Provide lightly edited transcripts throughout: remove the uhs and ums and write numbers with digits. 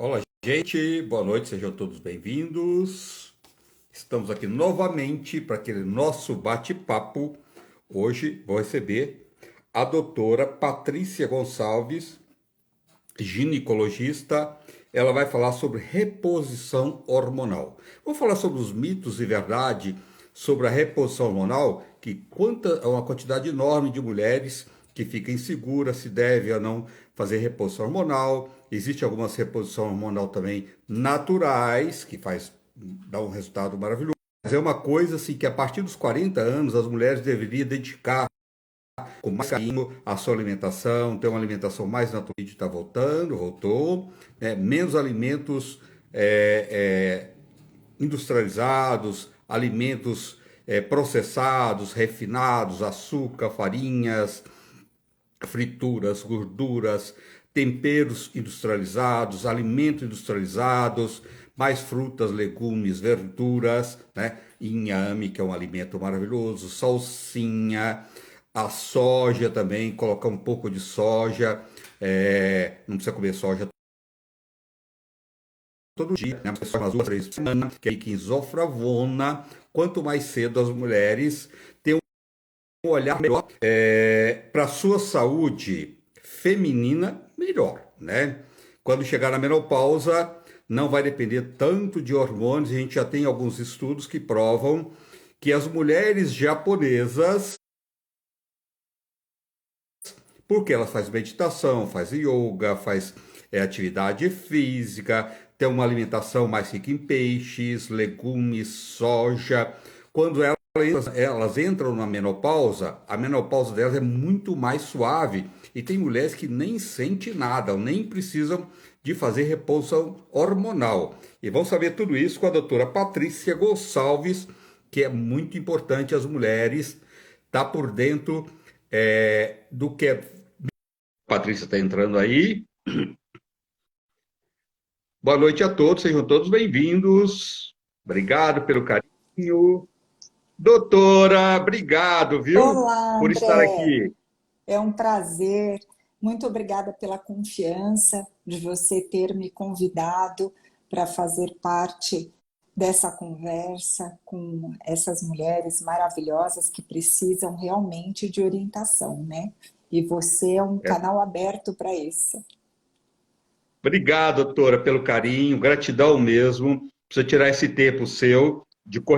Olá, gente, boa noite, sejam todos bem-vindos. Estamos aqui novamente para aquele nosso bate-papo. Hoje vou receber a doutora Patrícia Gonçalves, ginecologista. Ela vai falar sobre reposição hormonal. Vou falar sobre os mitos e verdade sobre a reposição hormonal, que é uma quantidade enorme de mulheres que ficam inseguras se deve ou não fazer reposição hormonal. Existe algumas reposição hormonal também naturais, que dá um resultado maravilhoso. Mas é uma coisa assim que a partir dos 40 anos as mulheres deveriam dedicar com mais carinho a sua alimentação, ter uma alimentação mais natural. Está voltou, né? Menos alimentos industrializados, alimentos processados, refinados, açúcar, farinhas, frituras, gorduras, temperos industrializados, alimentos industrializados, mais frutas, legumes, verduras, né? Inhame, que é um alimento maravilhoso, salsinha, a soja também, colocar um pouco de soja, não precisa comer soja todo dia, né? Mas umas 2, 3 semanas, que é rica em isoflavona. Quanto mais cedo as mulheres têm um olhar melhor para a sua saúde feminina, melhor, né? Quando chegar na menopausa, não vai depender tanto de hormônios. A gente já tem alguns estudos que provam que as mulheres japonesas, porque elas fazem meditação, fazem yoga, faz atividade física, tem uma alimentação mais rica em peixes, legumes, soja. Quando elas entram na menopausa, a menopausa delas é muito mais suave. E tem mulheres que nem sentem nada, nem precisam de fazer reposição hormonal. E vamos saber tudo isso com a doutora Patrícia Gonçalves, que é muito importante as mulheres estar por dentro do que é. Patrícia está entrando aí. Boa noite a todos, sejam todos bem-vindos. Obrigado pelo carinho. Doutora, obrigado, viu, Olá, por estar André. aqui. É um prazer. Muito obrigada pela confiança de você ter me convidado para fazer parte dessa conversa com essas mulheres maravilhosas que precisam realmente de orientação, né? E você é um É, canal aberto para isso. Obrigado, doutora, pelo carinho, gratidão mesmo. Precisa tirar esse tempo seu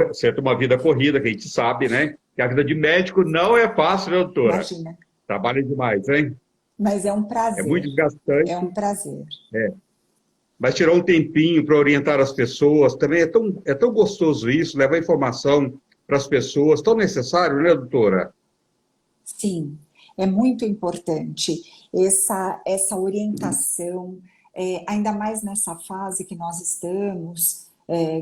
você tem uma vida corrida, que a gente sabe, né? Que a vida de médico não é fácil, né, doutora? Imagina. Trabalha demais, hein? Mas é um É muito prazer. É um desgastante. prazer. Mas tirar um tempinho para orientar as pessoas também é tão gostoso isso, levar informação para as pessoas, tão necessário, né, doutora? Sim, é muito importante essa orientação, ainda mais nessa fase que nós estamos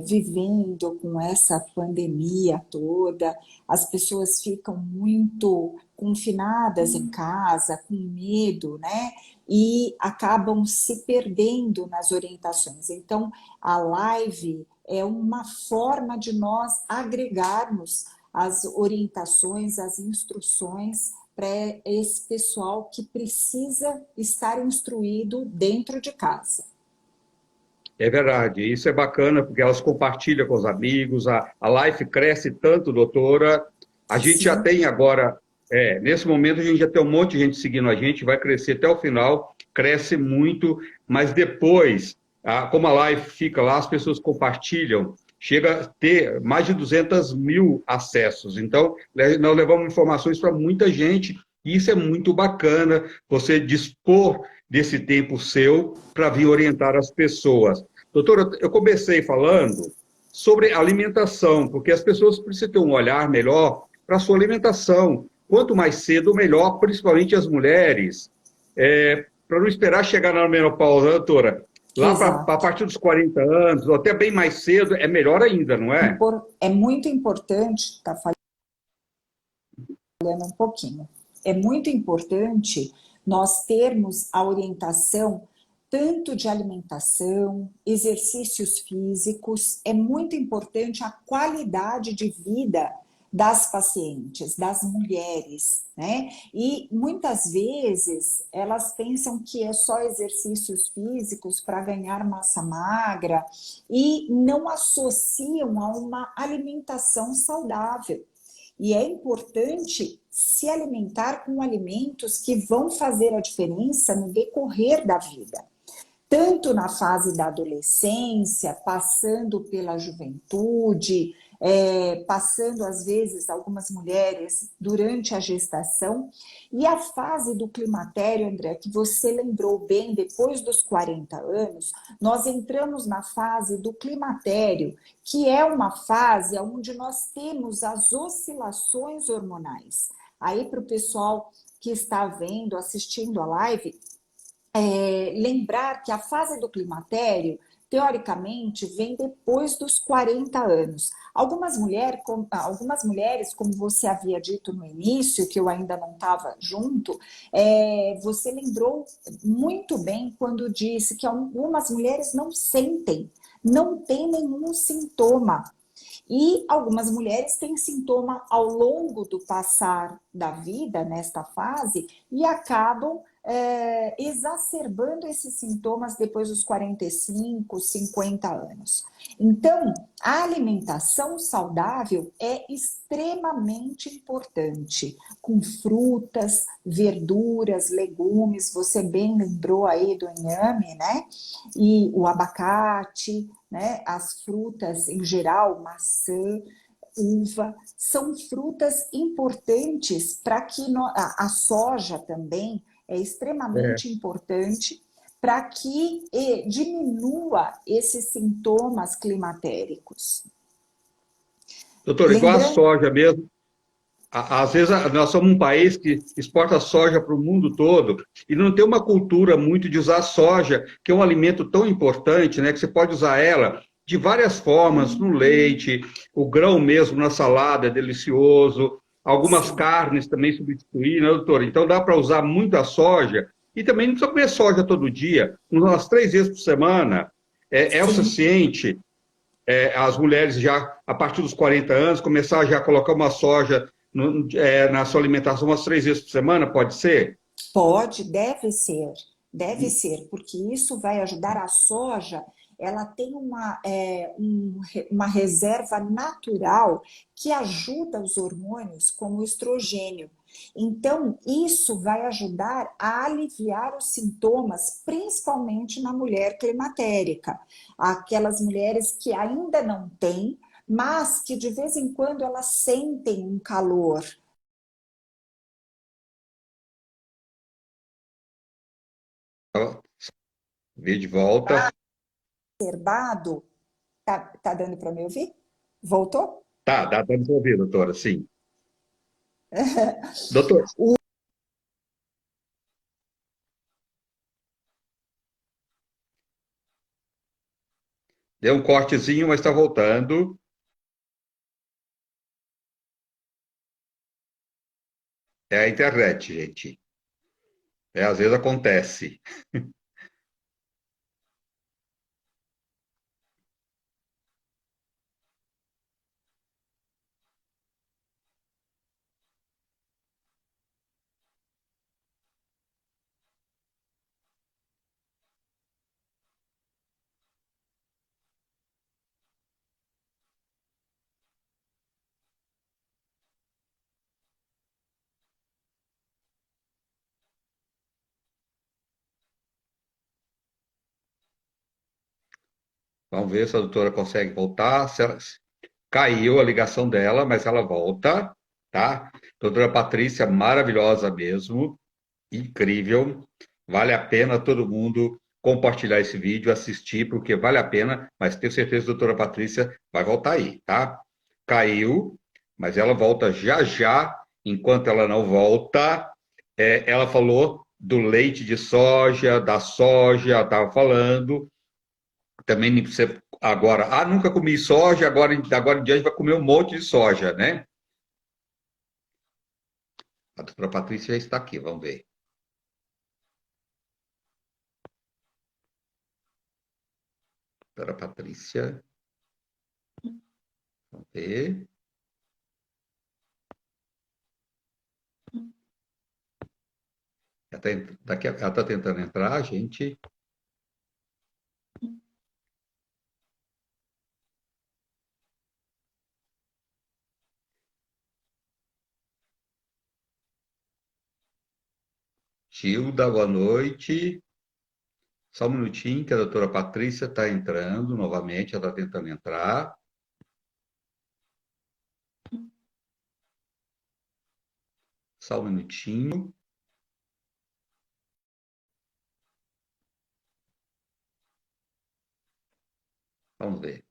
vivendo com essa pandemia toda, as pessoas ficam muito confinadas em casa, com medo, né? E acabam se perdendo nas orientações. Então, a live é uma forma de nós agregarmos as orientações, as instruções para esse pessoal que precisa estar instruído dentro de casa. É verdade, isso é bacana, porque elas compartilham com os amigos, a Life cresce tanto, doutora. A gente já Sim, tem agora, nesse momento, a gente já tem um monte de gente seguindo a gente, vai crescer até o final, cresce muito, mas depois, como a Life fica lá, as pessoas compartilham, chega a ter mais de 200 mil acessos. Então, nós levamos informações para muita gente, e isso é muito bacana, você dispor desse tempo seu para vir orientar as pessoas. Doutora, eu comecei falando sobre alimentação, porque as pessoas precisam ter um olhar melhor para a sua alimentação. Quanto mais cedo, melhor, principalmente as mulheres, para não esperar chegar na menopausa, doutora. Lá a exato. partir dos 40 anos, ou até bem mais cedo, é melhor ainda, não é? É muito importante, está falhando um pouquinho, é muito importante nós termos a orientação tanto de alimentação, exercícios físicos, é muito importante a qualidade de vida das pacientes, das mulheres, né? E muitas vezes elas pensam que é só exercícios físicos para ganhar massa magra e não associam a uma alimentação saudável. E é importante se alimentar com alimentos que vão fazer a diferença no decorrer da vida, tanto na fase da adolescência, passando pela juventude, passando às vezes algumas mulheres durante a gestação, e a fase do climatério, André, que você lembrou bem, depois dos 40 anos, nós entramos na fase do climatério, que é uma fase onde nós temos as oscilações hormonais. Aí, para o pessoal que está vendo, assistindo a live, lembrar que a fase do climatério, teoricamente, vem depois dos 40 anos. Algumas mulheres, como você havia dito no início, que eu ainda não estava junto, você lembrou muito bem quando disse que algumas mulheres não sentem, não têm nenhum sintoma. E algumas mulheres têm sintoma ao longo do passar da vida, nesta fase, e acabam exacerbando esses sintomas depois dos 45, 50 anos. Então, a alimentação saudável é extremamente importante, com frutas, verduras, legumes, você bem lembrou aí do inhame, né? E o abacate, né? As frutas em geral, maçã, uva, são frutas importantes para que a soja também é É. extremamente importante para que diminua esses sintomas climatéricos. Doutor, igual a Lembrando, soja mesmo, às vezes nós somos um país que exporta soja para o mundo todo e não tem uma cultura muito de usar soja, que é um alimento tão importante, né, que você pode usar ela de várias formas, no leite, o grão mesmo na salada é delicioso, algumas sim, carnes também substituir, né, doutor? Então dá para usar muito a soja e também não precisa comer soja todo dia, umas 3 vezes por semana é o sim, suficiente. As mulheres já, a partir dos 40 anos, começar já a colocar uma soja na sua alimentação umas 3 vezes por semana, pode ser? pode, deve ser, porque isso vai ajudar a soja. Ela tem uma reserva natural que ajuda os hormônios, como o estrogênio. Então, isso vai ajudar a aliviar os sintomas, principalmente na mulher climatérica, aquelas mulheres que ainda não têm, mas que de vez em quando elas sentem um calor Vê de volta. exacerbado. Tá dando para me ouvir? Voltou? Tá, dá para desenvolver, doutora, sim. Doutor, deu um cortezinho, mas está voltando. É a internet, gente. Às vezes acontece. Vamos ver se a doutora consegue voltar. Caiu a ligação dela, mas ela volta, tá? Doutora Patrícia, maravilhosa mesmo. Incrível. Vale a pena todo mundo compartilhar esse vídeo, assistir, porque vale a pena, mas tenho certeza que a doutora Patrícia vai voltar aí, tá? Caiu, mas ela volta já já. Enquanto ela não volta, ela falou do leite de soja, da soja, ela estava falando. Também você agora, nunca comi soja, agora em diante vai comer um monte de soja, né? A doutora Patrícia já está aqui, vamos ver. Doutora Patrícia, vamos ver. Ela está tentando entrar, gente. Gilda, boa noite. Só um minutinho, que a doutora Patrícia está entrando novamente, ela está tentando entrar. Só um minutinho. Vamos ver.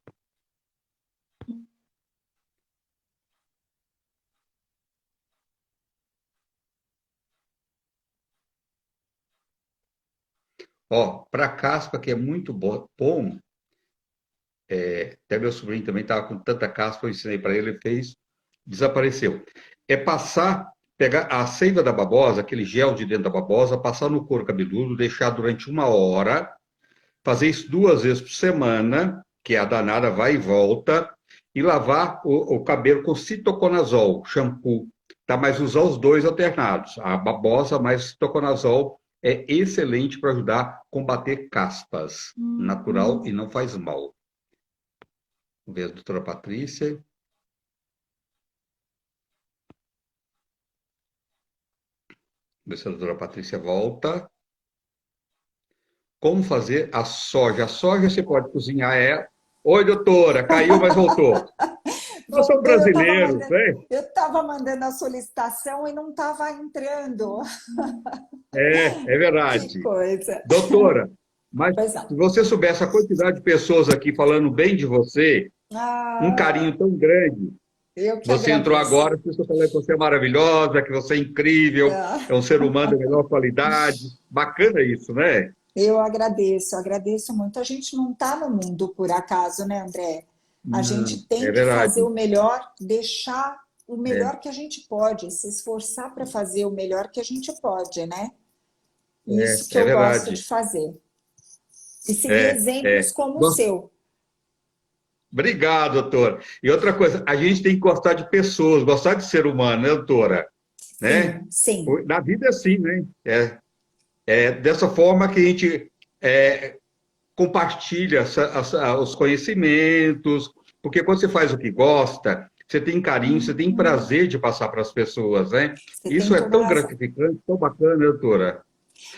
Ó, para caspa, que é muito bom, até meu sobrinho também estava com tanta caspa, eu ensinei para ele, ele fez, desapareceu. É passar, pegar a seiva da babosa, aquele gel de dentro da babosa, passar no couro cabeludo, deixar durante 1 hora, fazer isso 2 vezes por semana, que a danada vai e volta, e lavar o cabelo com citoconazol, shampoo, tá? Mas usar os dois alternados, a babosa mais citoconazol é excelente para ajudar a combater caspas, natural e não faz mal. Vamos ver a doutora Patrícia. Vamos ver se a doutora Patrícia volta. Como fazer a soja? A soja você pode cozinhar ela. Oi, doutora, caiu, mas voltou. Nós somos brasileiros, né? Eu estava mandando a solicitação e não estava entrando. É verdade. Que coisa. Doutora, mas se você soubesse a quantidade de pessoas aqui falando bem de você, um carinho tão grande. Você entrou agora, as pessoas falando que você é maravilhosa, que você é incrível, é um ser humano de melhor qualidade. Bacana isso, né? Eu agradeço muito. A gente não está no mundo por acaso, né, André? A gente tem que fazer o melhor, deixar o melhor que a gente pode, se esforçar para fazer o melhor que a gente pode, né? Isso que eu gosto de fazer. E seguir exemplos como o seu. Obrigado, doutora. E outra coisa, a gente tem que gostar de pessoas, gostar de ser humano, né, doutora? Sim, né? sim. Na vida é assim, né? É dessa forma que a gente compartilha os conhecimentos, porque quando você faz o que gosta, você tem carinho, você tem prazer de passar para as pessoas, né? Isso é tão gratificante, tão bacana, doutora.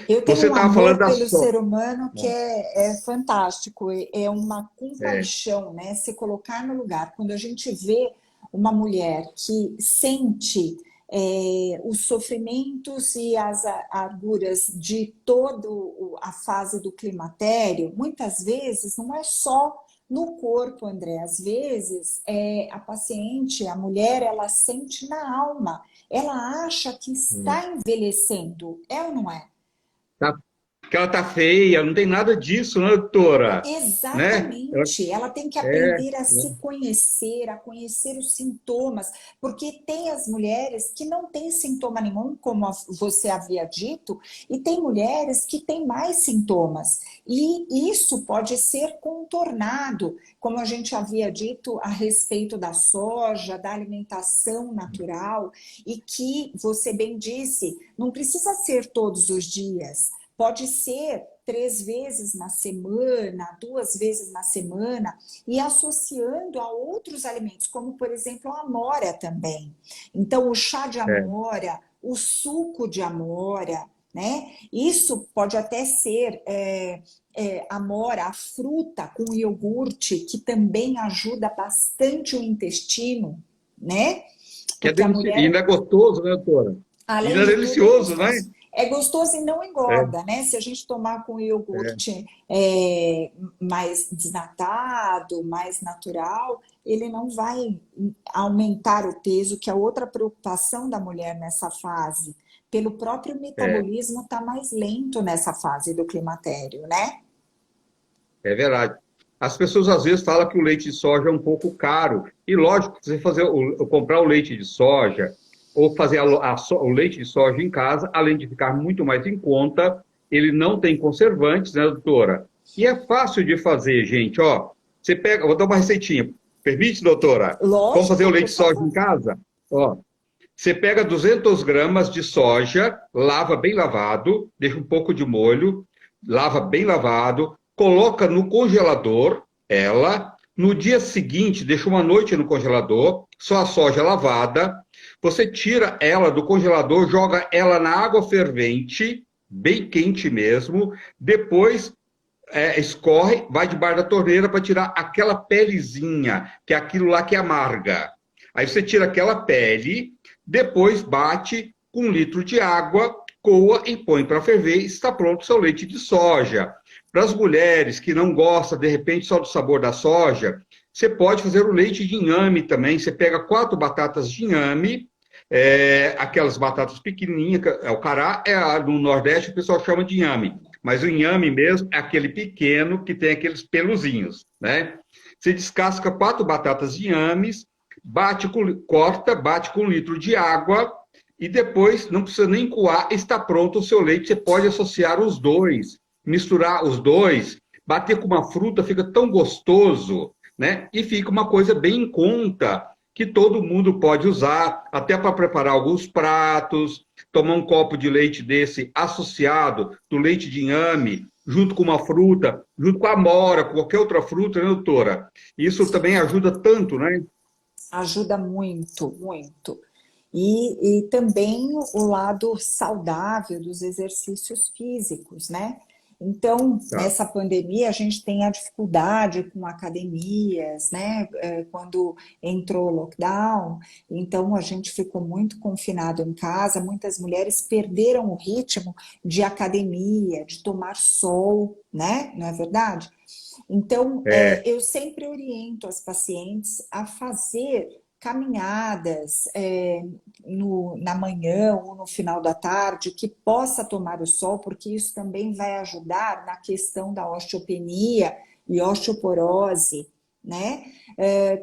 Eu tenho um amor pelo ser humano que é fantástico, é uma compaixão, né? Se colocar no lugar. Quando a gente vê uma mulher que sente os sofrimentos e as agruras de toda a fase do climatério, muitas vezes não é só no corpo, André. Às vezes a paciente, a mulher, ela sente na alma, ela acha que está envelhecendo, é ou não é? Que ela tá feia, não tem nada disso, né, doutora? Exatamente. Né? Ela tem que aprender a se conhecer, a conhecer os sintomas, porque tem as mulheres que não têm sintoma nenhum, como você havia dito, e tem mulheres que têm mais sintomas. E isso pode ser contornado, como a gente havia dito a respeito da soja, da alimentação natural, e que você bem disse, não precisa ser todos os dias. Pode ser 3 vezes na semana, 2 vezes na semana, e associando a outros alimentos, como, por exemplo, a amora também. Então, o chá de amora, o suco de amora, né? Isso pode até ser amora, a fruta com iogurte, que também ajuda bastante o intestino, né? Que mulher... E ainda é gostoso, né, doutora? Ainda é delicioso, né? É gostoso e não engorda, né? Se a gente tomar com iogurte mais desnatado, mais natural, ele não vai aumentar o peso, que é outra preocupação da mulher nessa fase. Pelo próprio metabolismo está mais lento nessa fase do climatério, né? É verdade. As pessoas às vezes falam que o leite de soja é um pouco caro. E lógico, você comprar o leite de soja ou fazer o leite de soja em casa, além de ficar muito mais em conta, ele não tem conservantes, né, doutora? E é fácil de fazer, gente, ó. Você vou dar uma receitinha. Permite, doutora? Lógico. Vamos fazer o leite de soja em casa? Ó, Você pega 200 gramas de soja, lava bem lavado, deixa um pouco de molho, lava bem lavado, coloca no congelador, ela, no dia seguinte, deixa uma noite no congelador, só a soja lavada, você tira ela do congelador, joga ela na água fervente, bem quente mesmo, depois escorre, vai debaixo da torneira para tirar aquela pelezinha, que é aquilo lá que amarga. Aí você tira aquela pele, depois bate com 1 litro de água, coa e põe para ferver, e está pronto o seu leite de soja. Para as mulheres que não gostam, de repente, só do sabor da soja, você pode fazer o leite de inhame também. Você pega 4 batatas de inhame, aquelas batatas pequenininhas, o cará, no Nordeste o pessoal chama de inhame, mas o inhame mesmo é aquele pequeno que tem aqueles peluzinhos, né? Você descasca 4 batatas de inhames, corta, bate com 1 litro de água e depois, não precisa nem coar, está pronto o seu leite. Você pode associar os dois, misturar os dois, bater com uma fruta, fica tão gostoso, né? E fica uma coisa bem em conta, que todo mundo pode usar, até para preparar alguns pratos, tomar um copo de leite desse associado do leite de inhame, junto com uma fruta, junto com a amora, com qualquer outra fruta, né, doutora? Isso também ajuda tanto, né? Ajuda muito, muito. E também o lado saudável dos exercícios físicos, né? Então, Tá. nessa pandemia, a gente tem a dificuldade com academias, né? Quando entrou o lockdown, então a gente ficou muito confinado em casa, muitas mulheres perderam o ritmo de academia, de tomar sol, né? Não é verdade? Então, É, eu sempre oriento as pacientes a fazer caminhadas na manhã ou no final da tarde, que possa tomar o sol, porque isso também vai ajudar na questão da osteopenia e osteoporose, né?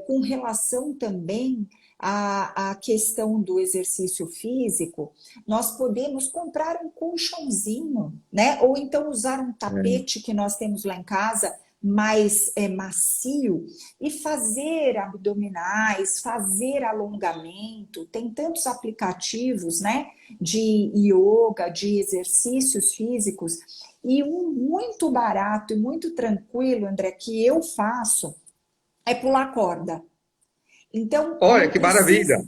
Com relação também à questão do exercício físico, nós podemos comprar um colchãozinho, né? Ou então usar um tapete que nós temos lá em casa, mais macio, e fazer abdominais, fazer alongamento. Tem tantos aplicativos, né, de yoga, de exercícios físicos, e um muito barato e muito tranquilo, André, que eu faço, é pular corda. Então, olha que maravilha.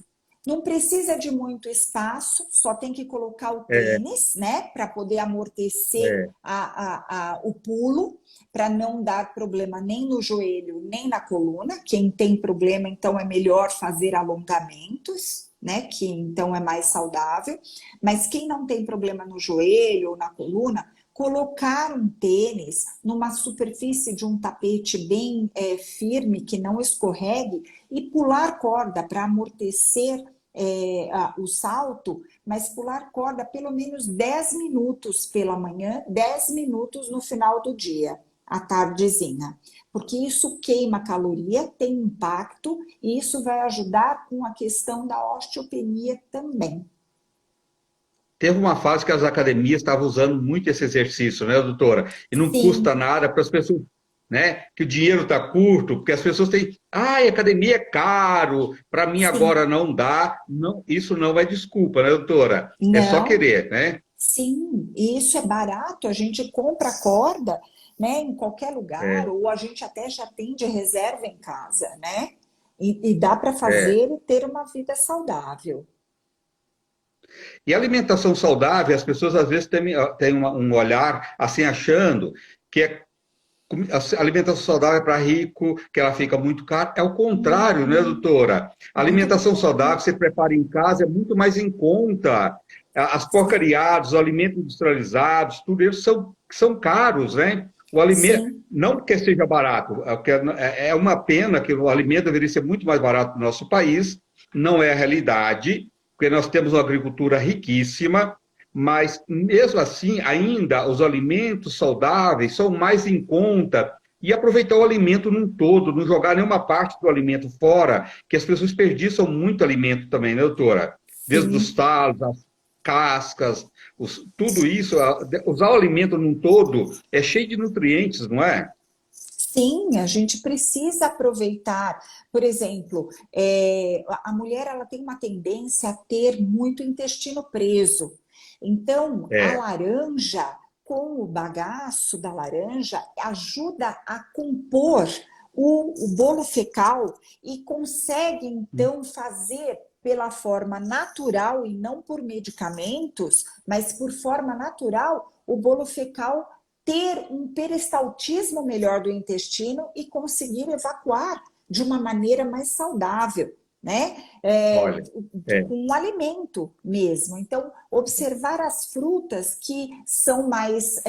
não precisa de muito espaço, só tem que colocar o É, tênis, né, para poder amortecer é, o pulo, para não dar problema nem no joelho, nem na coluna. Quem tem problema, então é melhor fazer alongamentos, né, que então é mais saudável. Mas quem não tem problema no joelho ou na coluna, colocar um tênis numa superfície de um tapete bem firme, que não escorregue, e pular corda para amortecer o salto, mas pular corda pelo menos 10 minutos pela manhã, 10 minutos no final do dia, à tardezinha. Porque isso queima caloria, tem impacto, e isso vai ajudar com a questão da osteopenia também. teve uma fase que as academias estavam usando muito esse exercício, né, doutora? E não custa Sim, nada para as pessoas, né? Que o dinheiro está curto, porque as pessoas têm, academia é caro, para mim sim. agora não dá. Não, isso não é desculpa, né, doutora? É só Não, querer, né? sim, e isso é barato, a gente compra corda, né, em qualquer lugar, É, ou a gente até já tem de reserva em casa, né? E dá para é. fazer e ter uma vida saudável. E alimentação saudável, as pessoas às vezes têm um olhar assim, achando que a alimentação saudável é para rico, que ela fica muito cara. É o contrário, né, Não, doutora? A muito alimentação pelo saudável, você prepara em casa, é muito mais em conta. As porcariadas, os alimentos industrializados, tudo isso são caros, né? O alimento, sim, não porque seja barato, é uma pena que o alimento deveria ser muito mais barato no nosso país, não é a realidade, porque nós temos uma agricultura riquíssima, mas mesmo assim, ainda os alimentos saudáveis são mais em conta e aproveitar o alimento num todo, não jogar nenhuma parte do alimento fora, que as pessoas desperdiçam muito alimento também, né, doutora? Desde os sim. talos, as cascas, tudo isso, usar o alimento num todo é cheio de nutrientes, não é? Sim, a gente precisa aproveitar. Por exemplo, a mulher ela tem uma tendência a ter muito intestino preso. Então, a É, laranja, com o bagaço da laranja, ajuda a compor o bolo fecal e consegue, então, fazer pela forma natural e não por medicamentos, mas por forma natural, o bolo fecal ter um peristaltismo melhor do intestino e conseguir evacuar de uma maneira mais saudável, né? olha, é, Com um alimento mesmo. Então, observar as frutas que são mais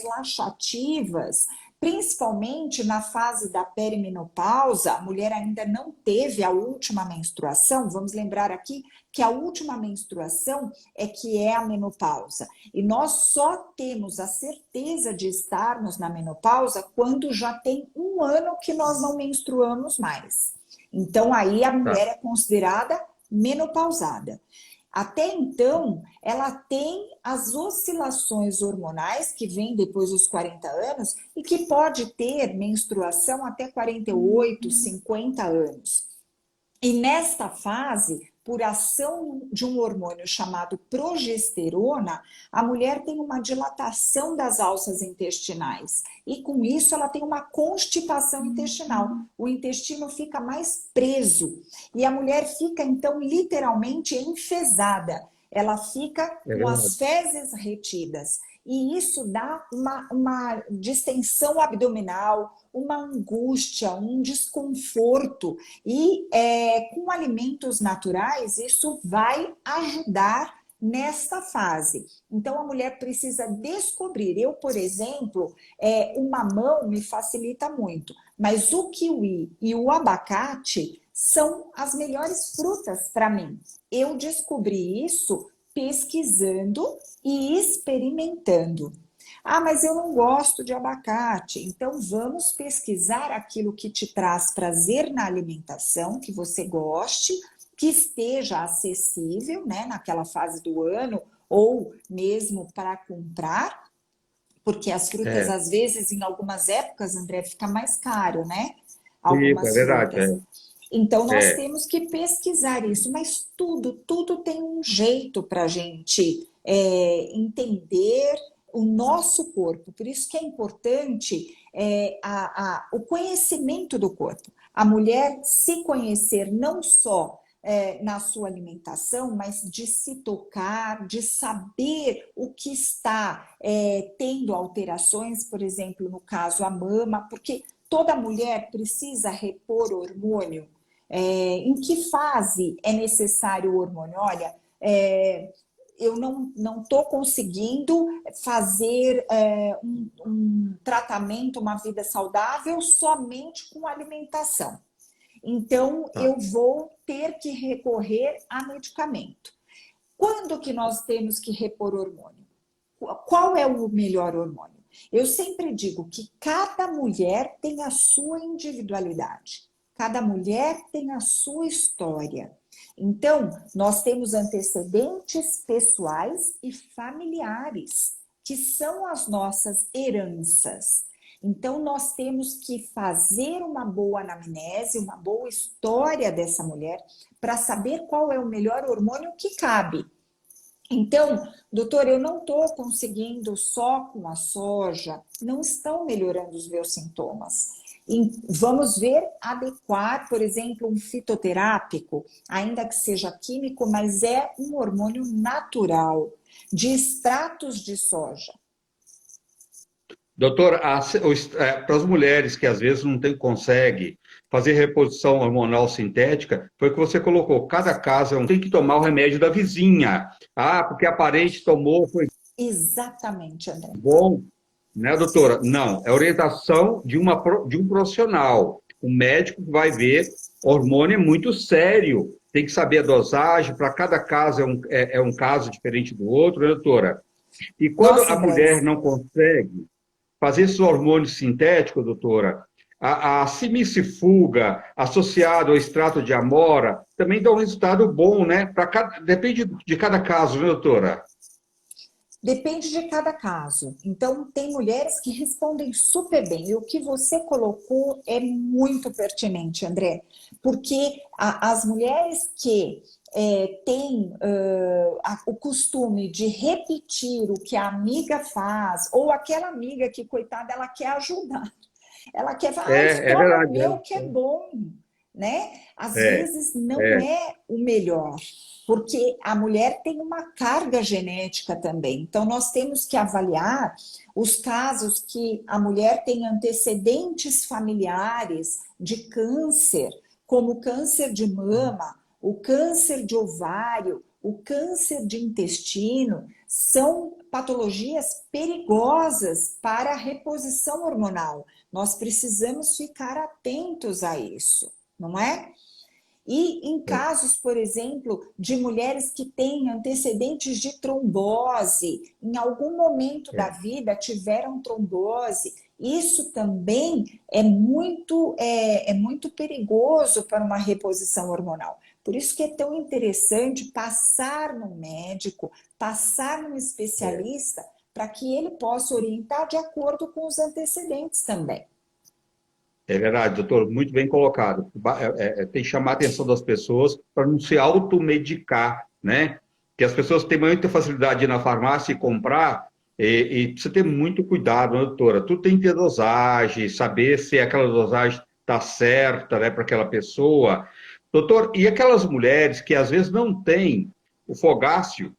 laxativas, principalmente na fase da perimenopausa, a mulher ainda não teve a última menstruação. Vamos lembrar aqui que a última menstruação é que é a menopausa. E nós só temos a certeza de estarmos na menopausa quando já tem um ano que nós não menstruamos mais. Então, aí a tá. mulher é considerada menopausada. Até então, ela tem as oscilações hormonais que vêm depois dos 40 anos e que pode ter menstruação até 48, 50 anos. E nesta fase, por ação de um hormônio chamado progesterona, a mulher tem uma dilatação das alças intestinais. E com isso ela tem uma constipação intestinal. O intestino fica mais preso. E a mulher fica, então, literalmente enfesada. Ela fica É com verdade. as fezes retidas. E isso dá uma distensão abdominal, uma angústia, um desconforto. E com alimentos naturais, isso vai ajudar nesta fase. Então, a mulher precisa descobrir. Eu, por exemplo, o mamão me facilita muito, mas o kiwi e o abacate são as melhores frutas para mim. Eu descobri isso pesquisando e experimentando. Ah, mas eu não gosto de abacate. Então vamos pesquisar aquilo que te traz prazer na alimentação, que você goste, que esteja acessível, né, naquela fase do ano, ou mesmo para comprar, porque as frutas, É, às vezes, em algumas épocas, André, fica mais caro, né? isso, é Algumas verdade. frutas. Então, nós É, temos que pesquisar isso, mas tudo tem um jeito para a gente entender o nosso corpo. Por isso que é importante o conhecimento do corpo. A mulher se conhecer não só na sua alimentação, mas de se tocar, de saber o que está tendo alterações, por exemplo, no caso a mama, porque toda mulher precisa repor hormônio. Em que fase é necessário o hormônio? Olha, eu não estou conseguindo fazer um tratamento, uma vida saudável somente com alimentação. Então, tá. eu vou ter que recorrer a medicamento. Quando que nós temos que repor hormônio? Qual é o melhor hormônio? Eu sempre digo que cada mulher tem a sua individualidade. Cada mulher tem a sua história. Então, nós temos antecedentes pessoais e familiares, que são as nossas heranças. Então, nós temos que fazer uma boa anamnese, uma boa história dessa mulher, para saber qual é o melhor hormônio que cabe. Então, doutor, eu não estou conseguindo só com a soja, não estão melhorando os meus sintomas. E vamos ver adequar, por exemplo, um fitoterápico, ainda que seja químico, mas é um hormônio natural, de extratos de soja. Doutora, para as mulheres que às vezes não conseguem fazer reposição hormonal sintética, foi o que você colocou. Cada caso tem que tomar o remédio da vizinha. Ah, porque a parente tomou, foi Exatamente, André. bom, né, doutora? Não, é orientação de um profissional. O médico vai ver, hormônio é muito sério, tem que saber a dosagem, para cada caso é um caso diferente do outro, né, doutora? E quando Nossa, a André, mulher não consegue fazer esse hormônio sintético, doutora, a simicifuga associado ao extrato de amora também dá um resultado bom, né? Depende de cada caso, né, doutora? Depende de cada caso. Então, tem mulheres que respondem super bem. E o que você colocou é muito pertinente, André, porque as mulheres que têm o costume de repetir o que a amiga faz, ou aquela amiga que, coitada, ela quer ajudar. Ela quer falar, É escolhe o verdade. meu que é bom, né? Às É, vezes não é, é o melhor, porque a mulher tem uma carga genética também. Então, nós temos que avaliar os casos que a mulher tem antecedentes familiares de câncer, como o câncer de mama, o câncer de ovário, o câncer de intestino, são patologias perigosas para a reposição hormonal. Nós precisamos ficar atentos a isso, não é? E em é, casos, por exemplo, de mulheres que têm antecedentes de trombose, em algum momento da é. vida tiveram trombose, isso também é muito perigoso para uma reposição hormonal. Por isso que é tão interessante passar no médico, passar no É. especialista, para que ele possa orientar de acordo com os antecedentes também. É verdade, doutor, muito bem colocado. Tem que chamar a atenção das pessoas para não se automedicar, né? Que as pessoas têm muita facilidade de ir na farmácia e comprar, e precisa ter muito cuidado, né, doutora? Tudo tem que ter dosagem, saber se aquela dosagem está certa, né, para aquela pessoa. Doutor, e aquelas mulheres que às vezes não têm o fogáceo,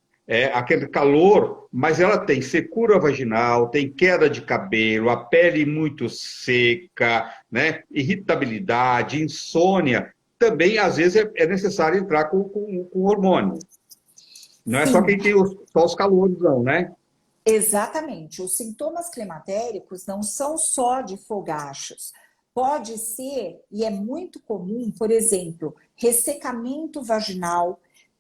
aquele calor, mas ela tem secura vaginal, tem queda de cabelo, a pele muito seca, né? Irritabilidade, insônia, também às vezes é necessário entrar com hormônio. Não é só quem Sim, tem só os calores, não, né? exatamente. Os sintomas climatéricos não são só de fogachos. Pode ser, e é muito comum, por exemplo, ressecamento vaginal,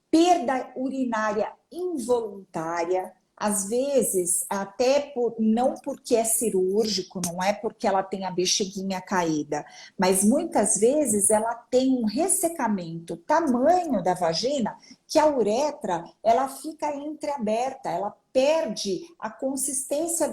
perda urinária involuntária, às vezes até não porque é cirúrgico, não é porque ela tem a bexiguinha caída, mas muitas vezes ela tem um ressecamento tamanho da vagina que a uretra ela fica entreaberta, ela perde a consistência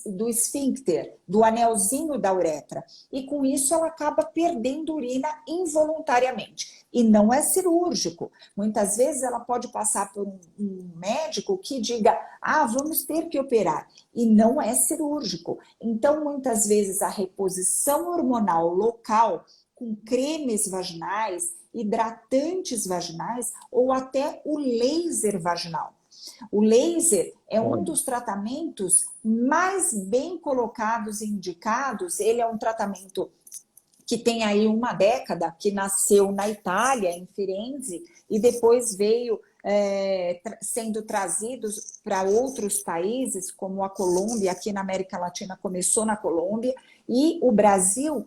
do esfíncter, do anelzinho da uretra, e com isso ela acaba perdendo urina involuntariamente. E não é cirúrgico. Muitas vezes ela pode passar por um médico que diga, vamos ter que operar. E não é cirúrgico. Então, muitas vezes, a reposição hormonal local, com cremes vaginais, hidratantes vaginais, ou até o laser vaginal. O laser é um Olha, dos tratamentos mais bem colocados e indicados. Ele é um tratamento que tem aí uma década, que nasceu na Itália, em Firenze, e depois veio sendo trazidos para outros países, como a Colômbia, aqui na América Latina começou na Colômbia, e o Brasil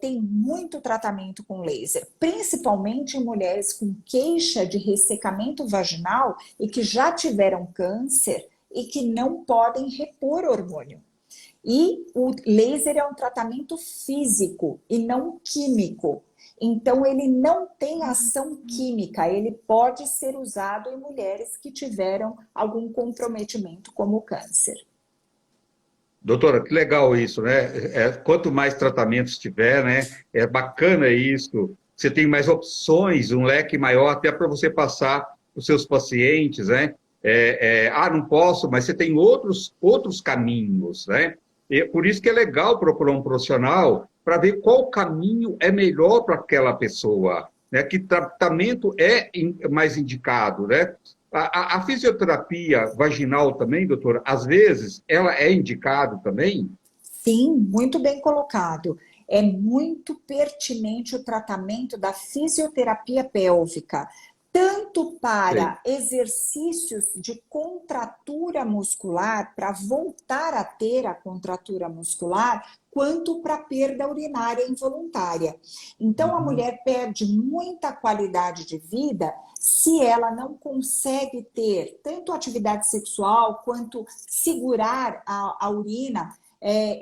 tem muito tratamento com laser, principalmente em mulheres com queixa de ressecamento vaginal e que já tiveram câncer e que não podem repor hormônio. E o laser é um tratamento físico e não químico. Então, ele não tem ação química, ele pode ser usado em mulheres que tiveram algum comprometimento, como o câncer. doutora, que legal isso, né? Quanto mais tratamentos tiver, né? É bacana isso. Você tem mais opções, um leque maior até para você passar os seus pacientes, né? Não posso, mas você tem outros caminhos, né? E por isso que é legal procurar um profissional para ver qual caminho é melhor para aquela pessoa, né? Que tratamento mais indicado, né? A fisioterapia vaginal também, doutora, às vezes ela é indicada também? Sim, muito bem colocado. É muito pertinente o tratamento da fisioterapia pélvica, tanto Sei. para exercícios de contratura muscular, para voltar a ter a contratura muscular, quanto para perda urinária involuntária. Então, a Uhum. mulher perde muita qualidade de vida se ela não consegue ter tanto atividade sexual quanto segurar a urina.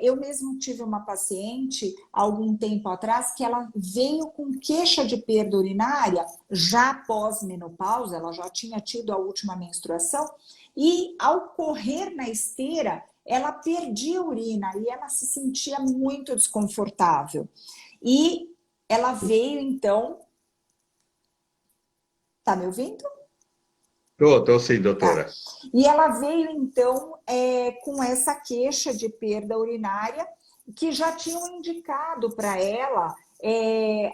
Eu mesmo tive uma paciente há algum tempo atrás que ela veio com queixa de perda urinária já pós-menopausa, ela já tinha tido a última menstruação E ao correr na esteira, ela perdia a urina e ela se sentia muito desconfortável. E ela veio então... Tá me ouvindo? Tô sim, Tá. doutora. E ela veio, então, com essa queixa de perda urinária, que já tinham indicado para ela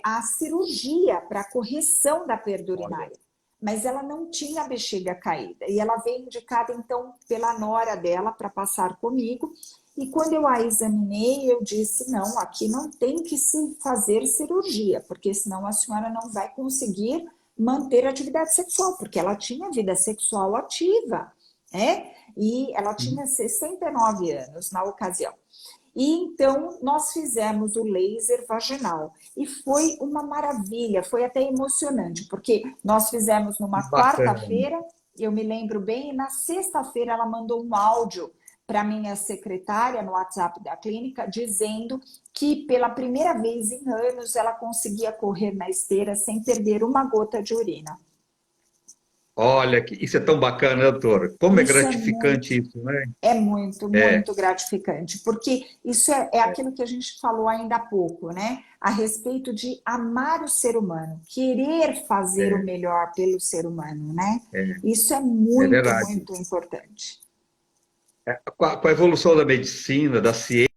a cirurgia para correção da perda Olha. urinária. Mas ela não tinha a bexiga caída. E ela veio indicada, então, pela nora dela para passar comigo. E quando eu a examinei, eu disse, não, aqui não tem que se fazer cirurgia, porque senão a senhora não vai conseguir manter a atividade sexual, porque ela tinha vida sexual ativa, né? E ela tinha 69 anos na ocasião. E então nós fizemos o laser vaginal e foi uma maravilha, foi até emocionante, porque nós fizemos numa Bacana. quarta-feira, eu me lembro bem, e na sexta-feira ela mandou um áudio para minha secretária no WhatsApp da clínica, dizendo que pela primeira vez em anos ela conseguia correr na esteira sem perder uma gota de urina. Olha, isso é tão bacana, doutora. Como é Isso gratificante isso, né? é muito, É, muito gratificante, porque isso é aquilo que a gente falou ainda há pouco, né? A respeito de amar o ser humano, querer fazer o é, melhor pelo ser humano, né? é, Isso é é muito, verdade. muito importante. Com a evolução da medicina, da ciência,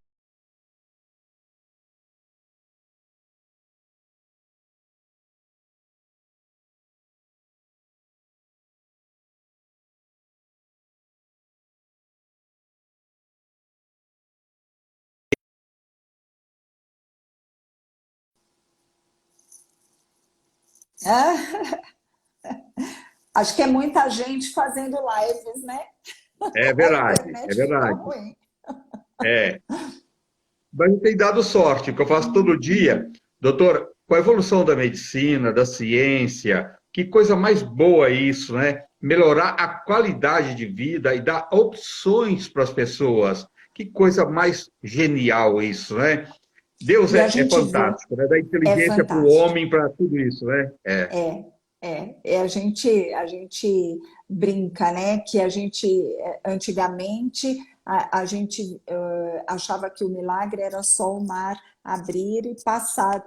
Ah, acho que é muita gente fazendo lives, né? é A verdade, é internet fica verdade. ruim. É. Mas não tem dado sorte, porque eu faço todo dia. Doutor, com a evolução da medicina, da ciência, que coisa mais boa isso, né? Melhorar a qualidade de vida e dar opções para as pessoas. Que coisa mais genial isso, né? Deus E a é gente vê, fantástico, né? Dá é inteligência para o fantástico. homem, para tudo isso, né? É, A gente brinca, né? Que a gente, antigamente, a gente achava que o milagre era só o mar abrir e passar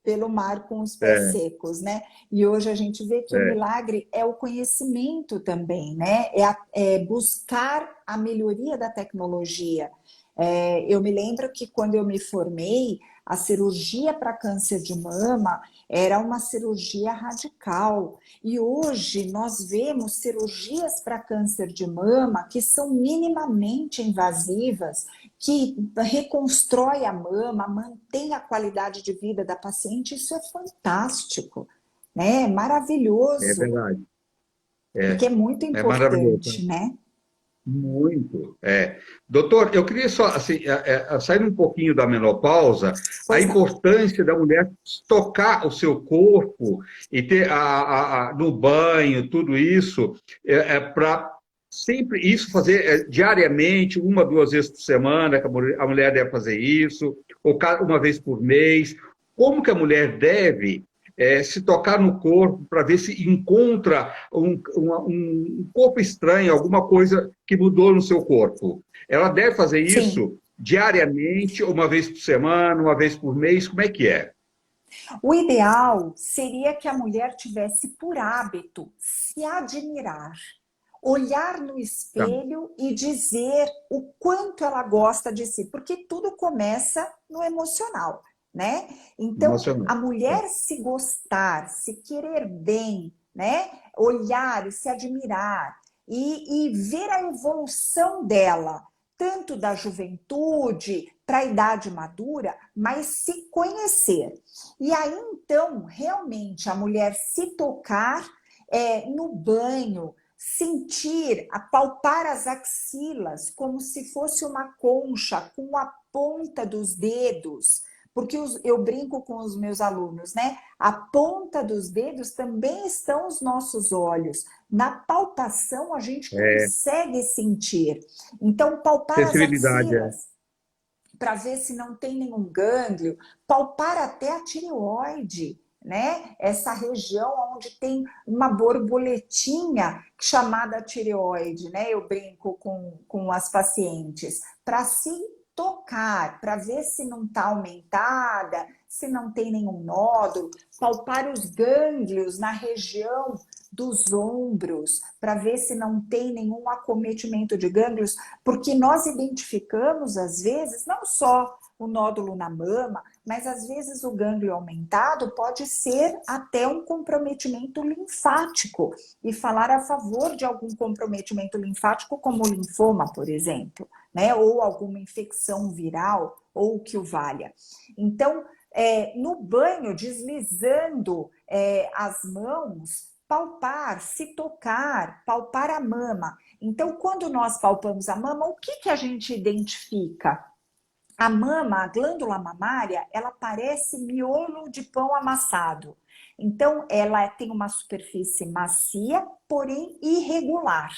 pelo mar com os pés é, secos, né? E hoje a gente vê que o é. milagre é o conhecimento também, né? É buscar a melhoria da tecnologia. Eu me lembro que quando eu me formei, a cirurgia para câncer de mama era uma cirurgia radical. E hoje nós vemos cirurgias para câncer de mama que são minimamente invasivas, que reconstrói a mama, mantém a qualidade de vida da paciente. Isso é fantástico, né? É É maravilhoso, verdade. porque É, é muito é maravilhoso. importante, né? Muito. É. Doutor, eu queria só, assim, sair um pouquinho da menopausa, a Pois não. importância da mulher tocar o seu corpo e ter no banho, tudo isso, para sempre isso fazer diariamente, uma, duas vezes por semana, que a mulher deve fazer isso, ou uma vez por mês. Como que a mulher deve se tocar no corpo para ver se encontra um corpo estranho, alguma coisa que mudou no seu corpo. Ela deve fazer Sim. isso diariamente, uma vez por semana, uma vez por mês, como é que é? O ideal seria que a mulher tivesse por hábito se admirar, olhar no Tá, espelho e dizer o quanto ela gosta de si, porque tudo começa no emocional, né? Então, a emocionante. É, mulher se gostar, se querer bem, né? Olhar e se admirar e ver a evolução dela, tanto da juventude para a idade madura, mas se conhecer. E aí, então, realmente, a mulher se tocar no banho, sentir, apalpar as axilas como se fosse uma concha com a ponta dos dedos, porque eu brinco com os meus alunos, né? A ponta dos dedos também estão os nossos olhos. Na palpação a gente é, consegue sentir. Então, palpar as sensibilidade, é. axilas para ver se não tem nenhum gânglio, palpar até a tireoide, né? Essa região onde tem uma borboletinha chamada tireoide, né? Eu brinco com as pacientes, para se tocar, para ver se não está aumentada, se não tem nenhum nódulo, palpar os gânglios na região dos ombros, para ver se não tem nenhum acometimento de gânglios, porque nós identificamos, às vezes, não só o nódulo na mama, mas às vezes o gânglio aumentado pode ser até um comprometimento linfático e falar a favor de algum comprometimento linfático, como o linfoma, por exemplo, né? Ou alguma infecção viral, ou o que o valha. Então, no banho, deslizando as mãos, palpar, se tocar, palpar a mama. Então, quando nós palpamos a mama, o que a gente identifica? A mama, a glândula mamária, ela parece miolo de pão amassado. Então, ela tem uma superfície macia, porém irregular.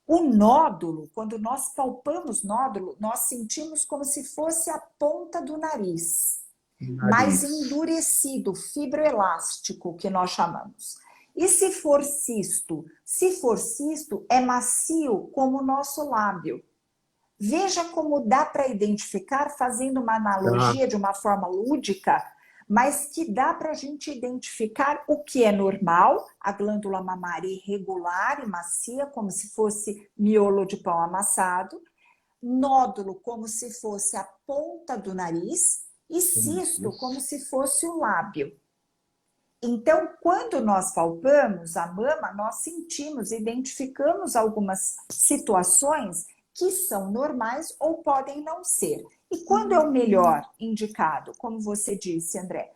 O nódulo, quando nós palpamos nódulo, nós sentimos como se fosse a ponta do nariz, mais endurecido, fibroelástico, que nós chamamos. E se for cisto? Se for cisto, é macio como o nosso lábio. Veja como dá para identificar, fazendo uma analogia de uma forma lúdica, mas que dá para a gente identificar o que é normal, a glândula mamária irregular e macia, como se fosse miolo de pão amassado, nódulo como se fosse a ponta do nariz e cisto como se fosse o lábio. Então, quando nós palpamos a mama, nós sentimos, identificamos algumas situações que são normais ou podem não ser. E quando é o melhor indicado? Como você disse, André,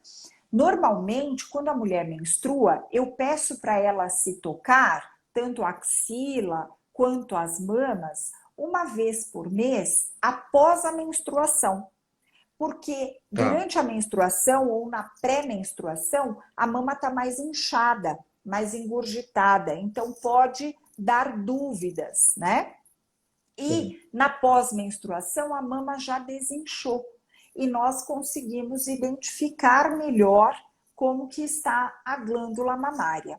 normalmente, quando a mulher menstrua, eu peço para ela se tocar, tanto a axila quanto as mamas, uma vez por mês, após a menstruação. Porque durante a menstruação ou na pré-menstruação, a mama está mais inchada, mais engurgitada, então pode dar dúvidas, né? E na pós-menstruação, a mama já desinchou e nós conseguimos identificar melhor como que está a glândula mamária.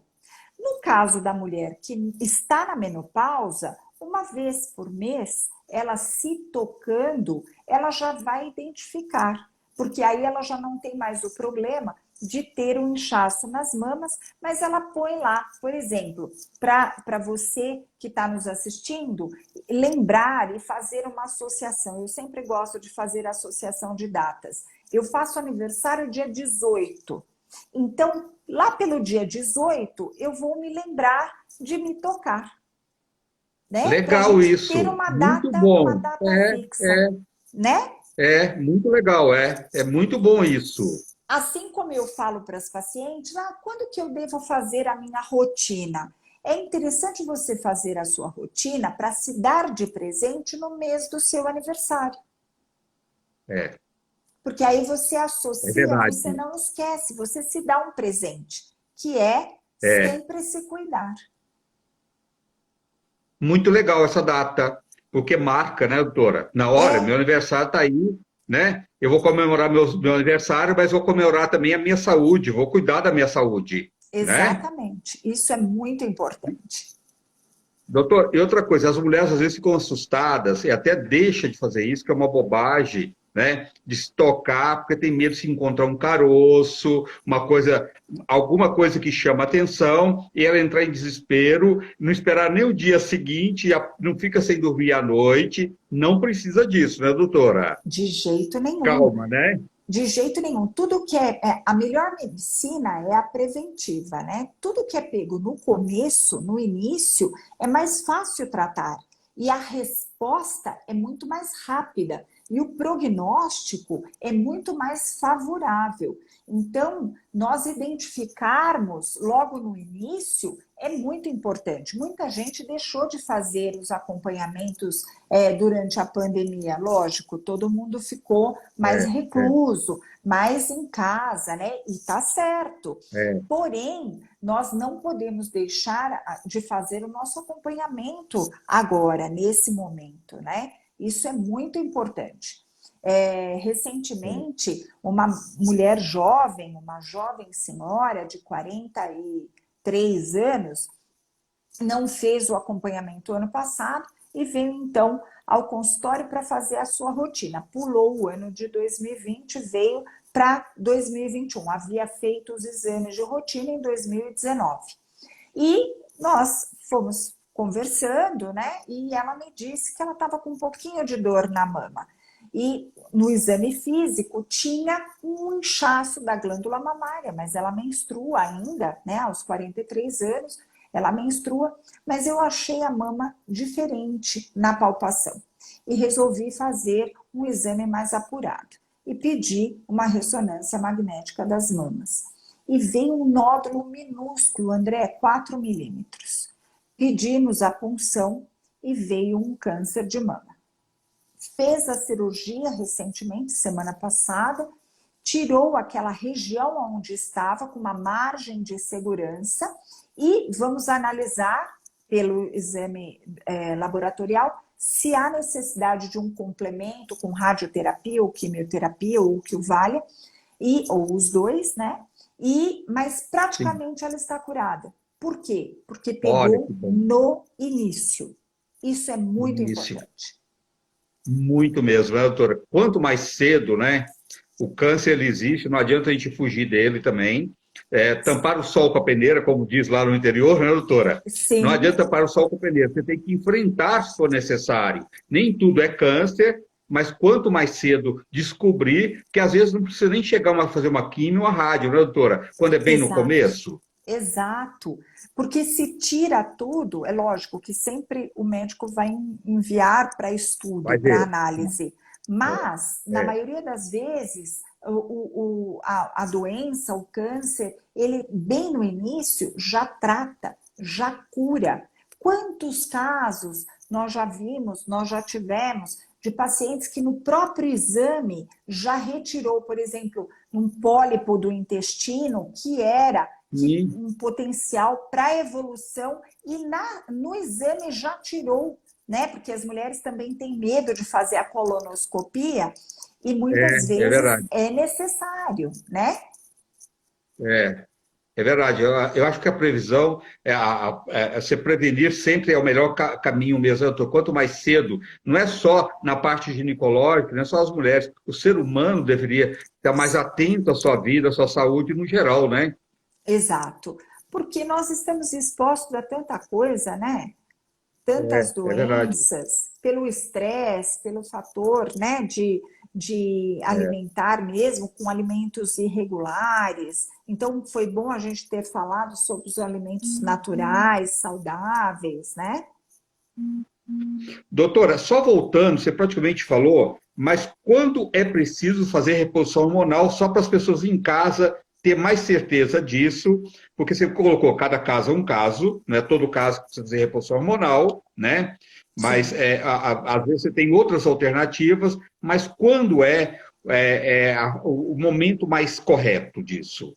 No caso da mulher que está na menopausa, uma vez por mês, ela se tocando, ela já vai identificar, porque aí ela já não tem mais o problema de ter um inchaço nas mamas, mas ela põe lá, por exemplo, para você que está nos assistindo, lembrar e fazer uma associação. Eu sempre gosto de fazer associação de datas. Eu faço aniversário dia 18. Então, lá pelo dia 18, eu vou me lembrar de me tocar. Né? Legal isso. Ter uma Muito data, bom. uma data fixa. Né? Muito legal, é muito bom isso. Assim como eu falo para as pacientes, quando que eu devo fazer a minha rotina? É interessante você fazer a sua rotina para se dar de presente no mês do seu aniversário. Porque aí você associa, você não esquece, você se dá um presente, que é sempre se cuidar. Muito legal essa data, porque marca, né, doutora? Na hora, meu aniversário está aí, né? Eu vou comemorar meu aniversário, mas vou comemorar também a minha saúde, vou cuidar da minha saúde. Exatamente, né? Isso é muito importante. Doutor, e outra coisa, as mulheres às vezes ficam assustadas e até deixam de fazer isso, que é uma bobagem, né? De se tocar, porque tem medo de se encontrar um caroço, alguma coisa que chama atenção, e ela entrar em desespero, não esperar nem o dia seguinte, não fica sem dormir à noite. Não precisa disso, né, doutora? De jeito nenhum. Calma, né? De jeito nenhum. Tudo que a melhor medicina é a preventiva, né? Tudo que é pego no começo, no início, é mais fácil tratar. E a resposta é muito mais rápida. E o prognóstico é muito mais favorável. Então, nós identificarmos logo no início é muito importante. Muita gente deixou de fazer os acompanhamentos durante a pandemia. Lógico, todo mundo ficou mais recluso, mais em casa, né? E tá certo. Porém, nós não podemos deixar de fazer o nosso acompanhamento agora, nesse momento, né? Isso é muito importante. Recentemente, uma mulher jovem, uma jovem senhora de 43 anos, não fez o acompanhamento ano passado e veio então ao consultório para fazer a sua rotina. Pulou o ano de 2020, veio para 2021. Havia feito os exames de rotina em 2019. E nós fomos conversando, né? E ela me disse que ela estava com um pouquinho de dor na mama. E no exame físico tinha um inchaço da glândula mamária, mas ela menstrua ainda, né? Aos 43 anos, ela menstrua, mas eu achei a mama diferente na palpação. E resolvi fazer um exame mais apurado. E pedi uma ressonância magnética das mamas. E veio um nódulo minúsculo, André, 4 milímetros. Pedimos a punção e veio um câncer de mama. Fez a cirurgia recentemente, semana passada, tirou aquela região onde estava com uma margem de segurança e vamos analisar pelo exame laboratorial se há necessidade de um complemento com radioterapia ou quimioterapia ou o que o valha, ou os dois, né? Mas praticamente ela está curada. Por quê? Porque pegou no início. Isso é muito importante. Muito mesmo, né, doutora? Quanto mais cedo, né? O câncer ele existe, não adianta a gente fugir dele também. Tampar o sol com a peneira, como diz lá no interior, né, doutora? Sim. Não adianta tampar o sol com a peneira, você tem que enfrentar se for necessário. Nem tudo é câncer, mas quanto mais cedo descobrir, que às vezes não precisa nem chegar a fazer uma quimio ou a rádio, né, doutora? Quando é bem no começo. Exato, porque se tira tudo, é lógico que sempre o médico vai enviar para estudo, para análise, mas na maioria das vezes a doença, o câncer, ele bem no início já trata, já cura. Quantos casos nós já vimos, nós já tivemos de pacientes que no próprio exame já retirou, por exemplo, um pólipo do intestino que era um potencial para evolução e no exame já tirou, né? Porque as mulheres também têm medo de fazer a colonoscopia e muitas vezes é necessário, né? É verdade. Eu acho que a previsão, se prevenir sempre é o melhor caminho mesmo, doutor. Quanto mais cedo, não é só na parte ginecológica, não é só as mulheres, o ser humano deveria estar mais atento à sua vida, à sua saúde no geral, né? Exato, porque nós estamos expostos a tanta coisa, né? Tantas doenças, pelo estresse, pelo fator, né, de alimentar mesmo, com alimentos irregulares. Então, foi bom a gente ter falado sobre os alimentos naturais, saudáveis, né? Doutora, só voltando, você praticamente falou, mas quando é preciso fazer reposição hormonal só para as pessoas em casa ter mais certeza disso, porque você colocou cada caso é um caso, não é todo caso que precisa fazer reposição hormonal, né? Mas às vezes você tem outras alternativas, mas quando o momento mais correto disso?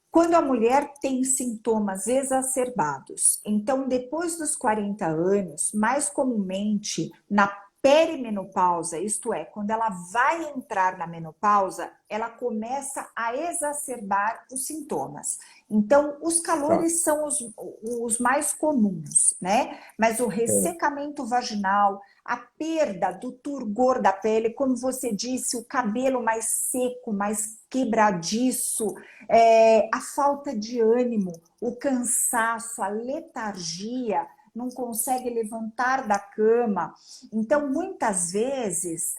Quando a mulher tem sintomas exacerbados, então depois dos 40 anos, mais comumente na perimenopausa, isto é, quando ela vai entrar na menopausa, ela começa a exacerbar os sintomas. Então, os calores são os mais comuns, né? Mas o ressecamento vaginal, a perda do turgor da pele, como você disse, o cabelo mais seco, mais quebradiço, a falta de ânimo, o cansaço, a letargia, não consegue levantar da cama. Então, muitas vezes,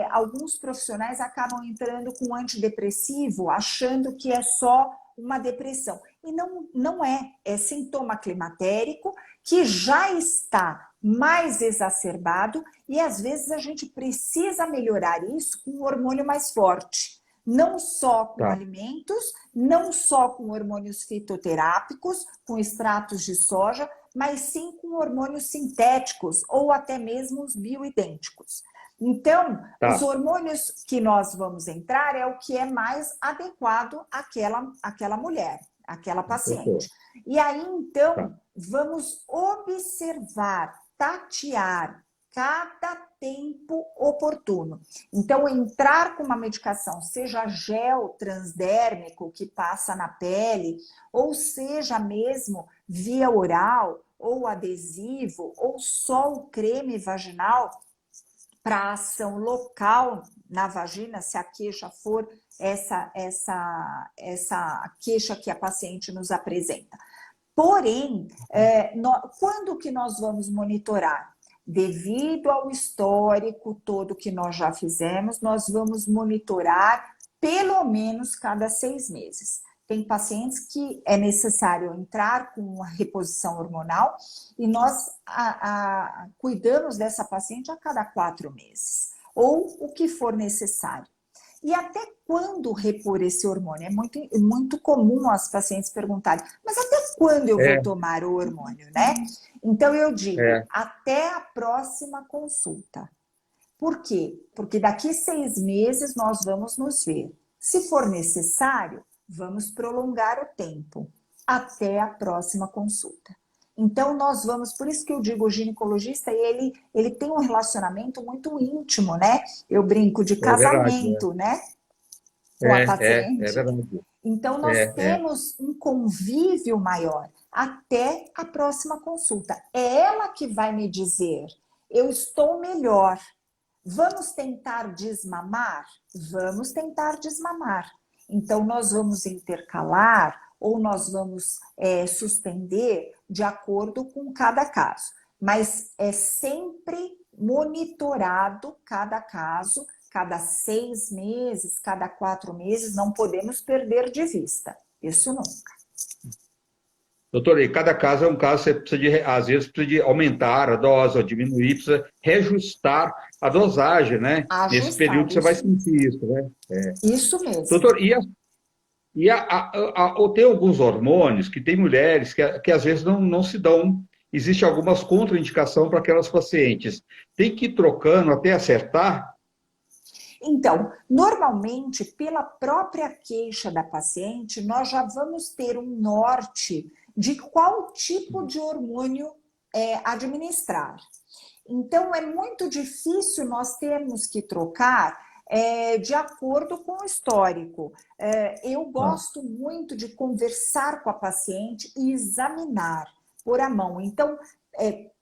alguns profissionais acabam entrando com antidepressivo, achando que é só uma depressão. E não é sintoma climatérico que já está mais exacerbado e às vezes a gente precisa melhorar isso com um hormônio mais forte. Não só com alimentos, não só com hormônios fitoterápicos, com extratos de soja, mas sim com hormônios sintéticos ou até mesmo os bioidênticos. Então, os hormônios que nós vamos entrar é o que é mais adequado àquela mulher, àquela paciente. E aí, então, vamos observar, tatear, cada tempo oportuno. Então, entrar com uma medicação, seja gel transdérmico que passa na pele, ou seja mesmo via oral, ou adesivo, ou só o creme vaginal para ação local na vagina, se a queixa for essa queixa que a paciente nos apresenta. Porém, quando que nós vamos monitorar? Devido ao histórico todo que nós já fizemos, nós vamos monitorar pelo menos cada 6 meses. Tem pacientes que é necessário entrar com uma reposição hormonal e nós cuidamos dessa paciente a cada 4 meses, ou o que for necessário. E até quando repor esse hormônio? É muito comum as pacientes perguntarem, mas até quando eu vou tomar o hormônio, né? Então eu digo, até a próxima consulta. Por quê? Porque daqui 6 meses nós vamos nos ver. Se for necessário, vamos prolongar o tempo até a próxima consulta. Então, nós vamos, por isso que eu digo, o ginecologista, ele tem um relacionamento muito íntimo, né? Eu brinco de casamento, né? Com a paciente. É verdade. Então, nós temos um convívio maior até a próxima consulta. É ela que vai me dizer, eu estou melhor. Vamos tentar desmamar? Vamos tentar desmamar. Então, nós vamos intercalar ou nós vamos suspender de acordo com cada caso. Mas é sempre monitorado cada caso, cada 6 meses, cada 4 meses, não podemos perder de vista. Isso nunca. Doutora, e cada caso é um caso, você precisa às vezes precisa de aumentar a dose ou diminuir, precisa reajustar a dosagem, né? Nesse período você vai sentir isso, né? Isso mesmo. Doutor, tem alguns hormônios que tem mulheres que às vezes não se dão, existe algumas contraindicações para aquelas pacientes. Tem que ir trocando até acertar? Então, normalmente, pela própria queixa da paciente, nós já vamos ter um norte de qual tipo de hormônio administrar. Então, é muito difícil nós termos que trocar de acordo com o histórico. Eu gosto muito de conversar com a paciente e examinar por a mão. Então,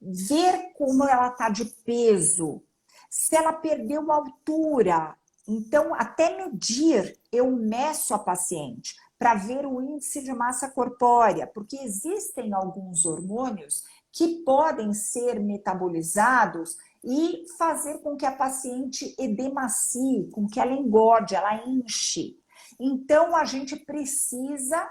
ver como ela está de peso, se ela perdeu altura. Então, até medir, eu meço a paciente para ver o índice de massa corpórea, porque existem alguns hormônios que podem ser metabolizados e fazer com que a paciente edemacie, com que ela engorde, ela enche. Então, a gente precisa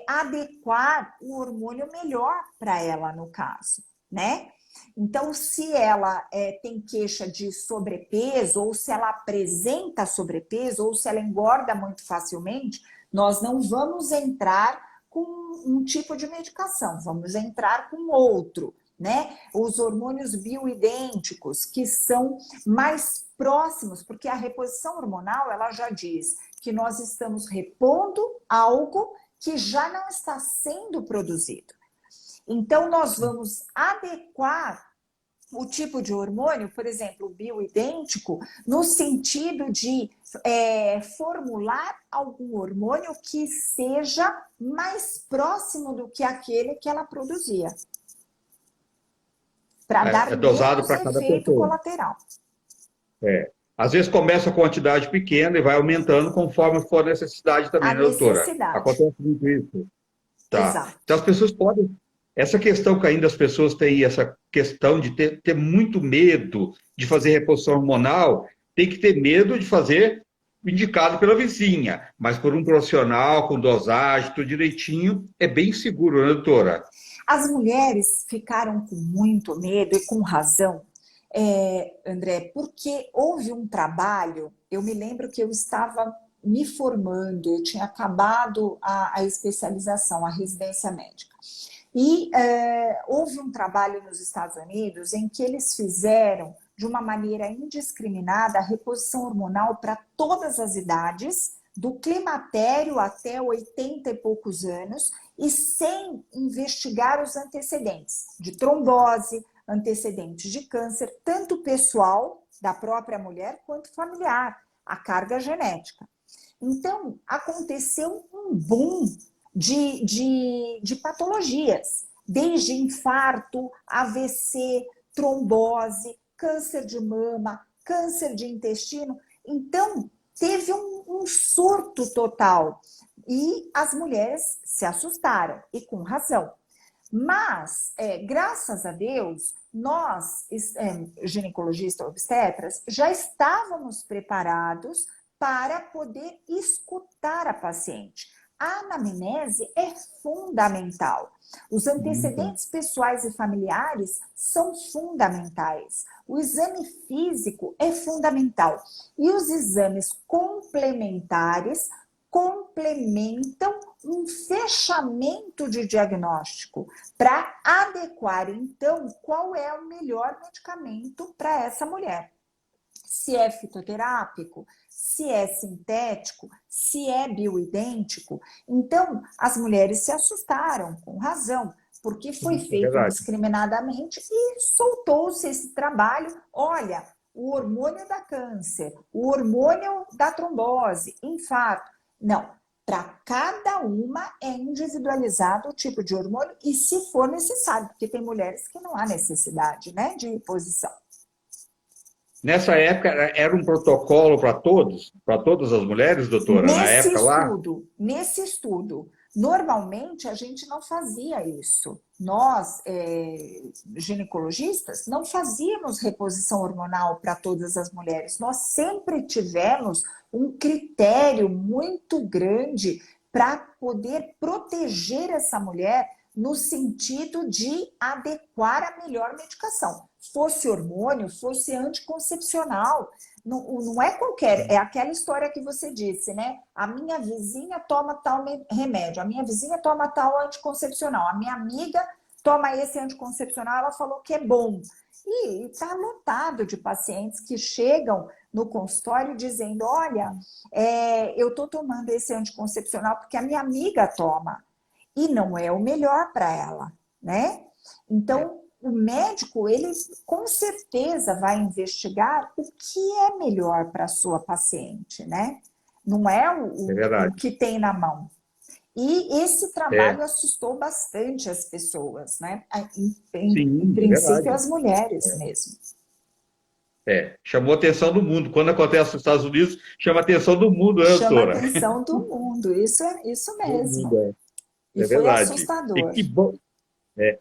adequar o hormônio melhor para ela, no caso, né? Então, se ela tem queixa de sobrepeso, ou se ela apresenta sobrepeso, ou se ela engorda muito facilmente, nós não vamos entrar com um tipo de medicação, vamos entrar com outro, né? Os hormônios bioidênticos, que são mais próximos, porque a reposição hormonal, ela já diz que nós estamos repondo algo que já não está sendo produzido. Então, nós vamos adequar o tipo de hormônio, por exemplo, o bioidêntico, no sentido de formular algum hormônio que seja mais próximo do que aquele que ela produzia. Para dar dosado menos para cada efeito pessoa. colateral. Às vezes começa com quantidade pequena e vai aumentando conforme for a necessidade também, né, doutora? Necessidade. Acontece muito isso. Tá. Exato. Então as pessoas podem... Essa questão que ainda as pessoas têm, essa questão de ter muito medo de fazer reposição hormonal, tem que ter medo de fazer indicado pela vizinha, mas por um profissional, com dosagem, tudo direitinho, é bem seguro, né, doutora? As mulheres ficaram com muito medo e com razão, André, porque houve um trabalho, eu me lembro que eu estava me formando, eu tinha acabado a especialização, a residência médica. E houve um trabalho nos Estados Unidos em que eles fizeram, de uma maneira indiscriminada, a reposição hormonal para todas as idades, do climatério até 80 e poucos anos, e sem investigar os antecedentes de trombose, antecedentes de câncer, tanto pessoal, da própria mulher, quanto familiar, a carga genética. Então, aconteceu um boom de patologias, desde infarto, AVC, trombose, câncer de mama, câncer de intestino. Então, teve um surto total. E as mulheres se assustaram, e com razão. Mas, graças a Deus, nós, ginecologistas obstetras, já estávamos preparados para poder escutar a paciente. A anamnese é fundamental. Os antecedentes pessoais e familiares são fundamentais. O exame físico é fundamental. E os exames complementares complementam um fechamento de diagnóstico para adequar, então, qual é o melhor medicamento para essa mulher. Se é fitoterápico, se é sintético, se é bioidêntico. Então, as mulheres se assustaram, com razão, porque foi feito indiscriminadamente e soltou-se esse trabalho. Olha, o hormônio da câncer, o hormônio da trombose, infarto. Não, para cada uma é individualizado o tipo de hormônio e se for necessário, porque tem mulheres que não há necessidade, né, de reposição. Nessa época era um protocolo para todas as mulheres, doutora? Na época lá? Nesse estudo, normalmente a gente não fazia isso. Nós, ginecologistas, não fazíamos reposição hormonal para todas as mulheres. Nós sempre tivemos um critério muito grande para poder proteger essa mulher no sentido de adequar a melhor medicação. Fosse hormônio, fosse anticoncepcional. Não é qualquer, é aquela história que você disse, né? A minha vizinha toma tal remédio, a minha vizinha toma tal anticoncepcional, a minha amiga toma esse anticoncepcional, ela falou que é bom. E está lotado de pacientes que chegam no consultório dizendo, olha, eu estou tomando esse anticoncepcional porque a minha amiga toma. E não é o melhor para ela, né? Então, o médico, ele com certeza vai investigar o que é melhor para a sua paciente, né? Não é o que tem na mão. E esse trabalho assustou bastante as pessoas, né? Em princípio, as mulheres mesmo. Chamou a atenção do mundo. Quando acontece nos Estados Unidos, chama a atenção do mundo, né, doutora? Chama a atenção do mundo, isso mesmo. É verdade. Assustador.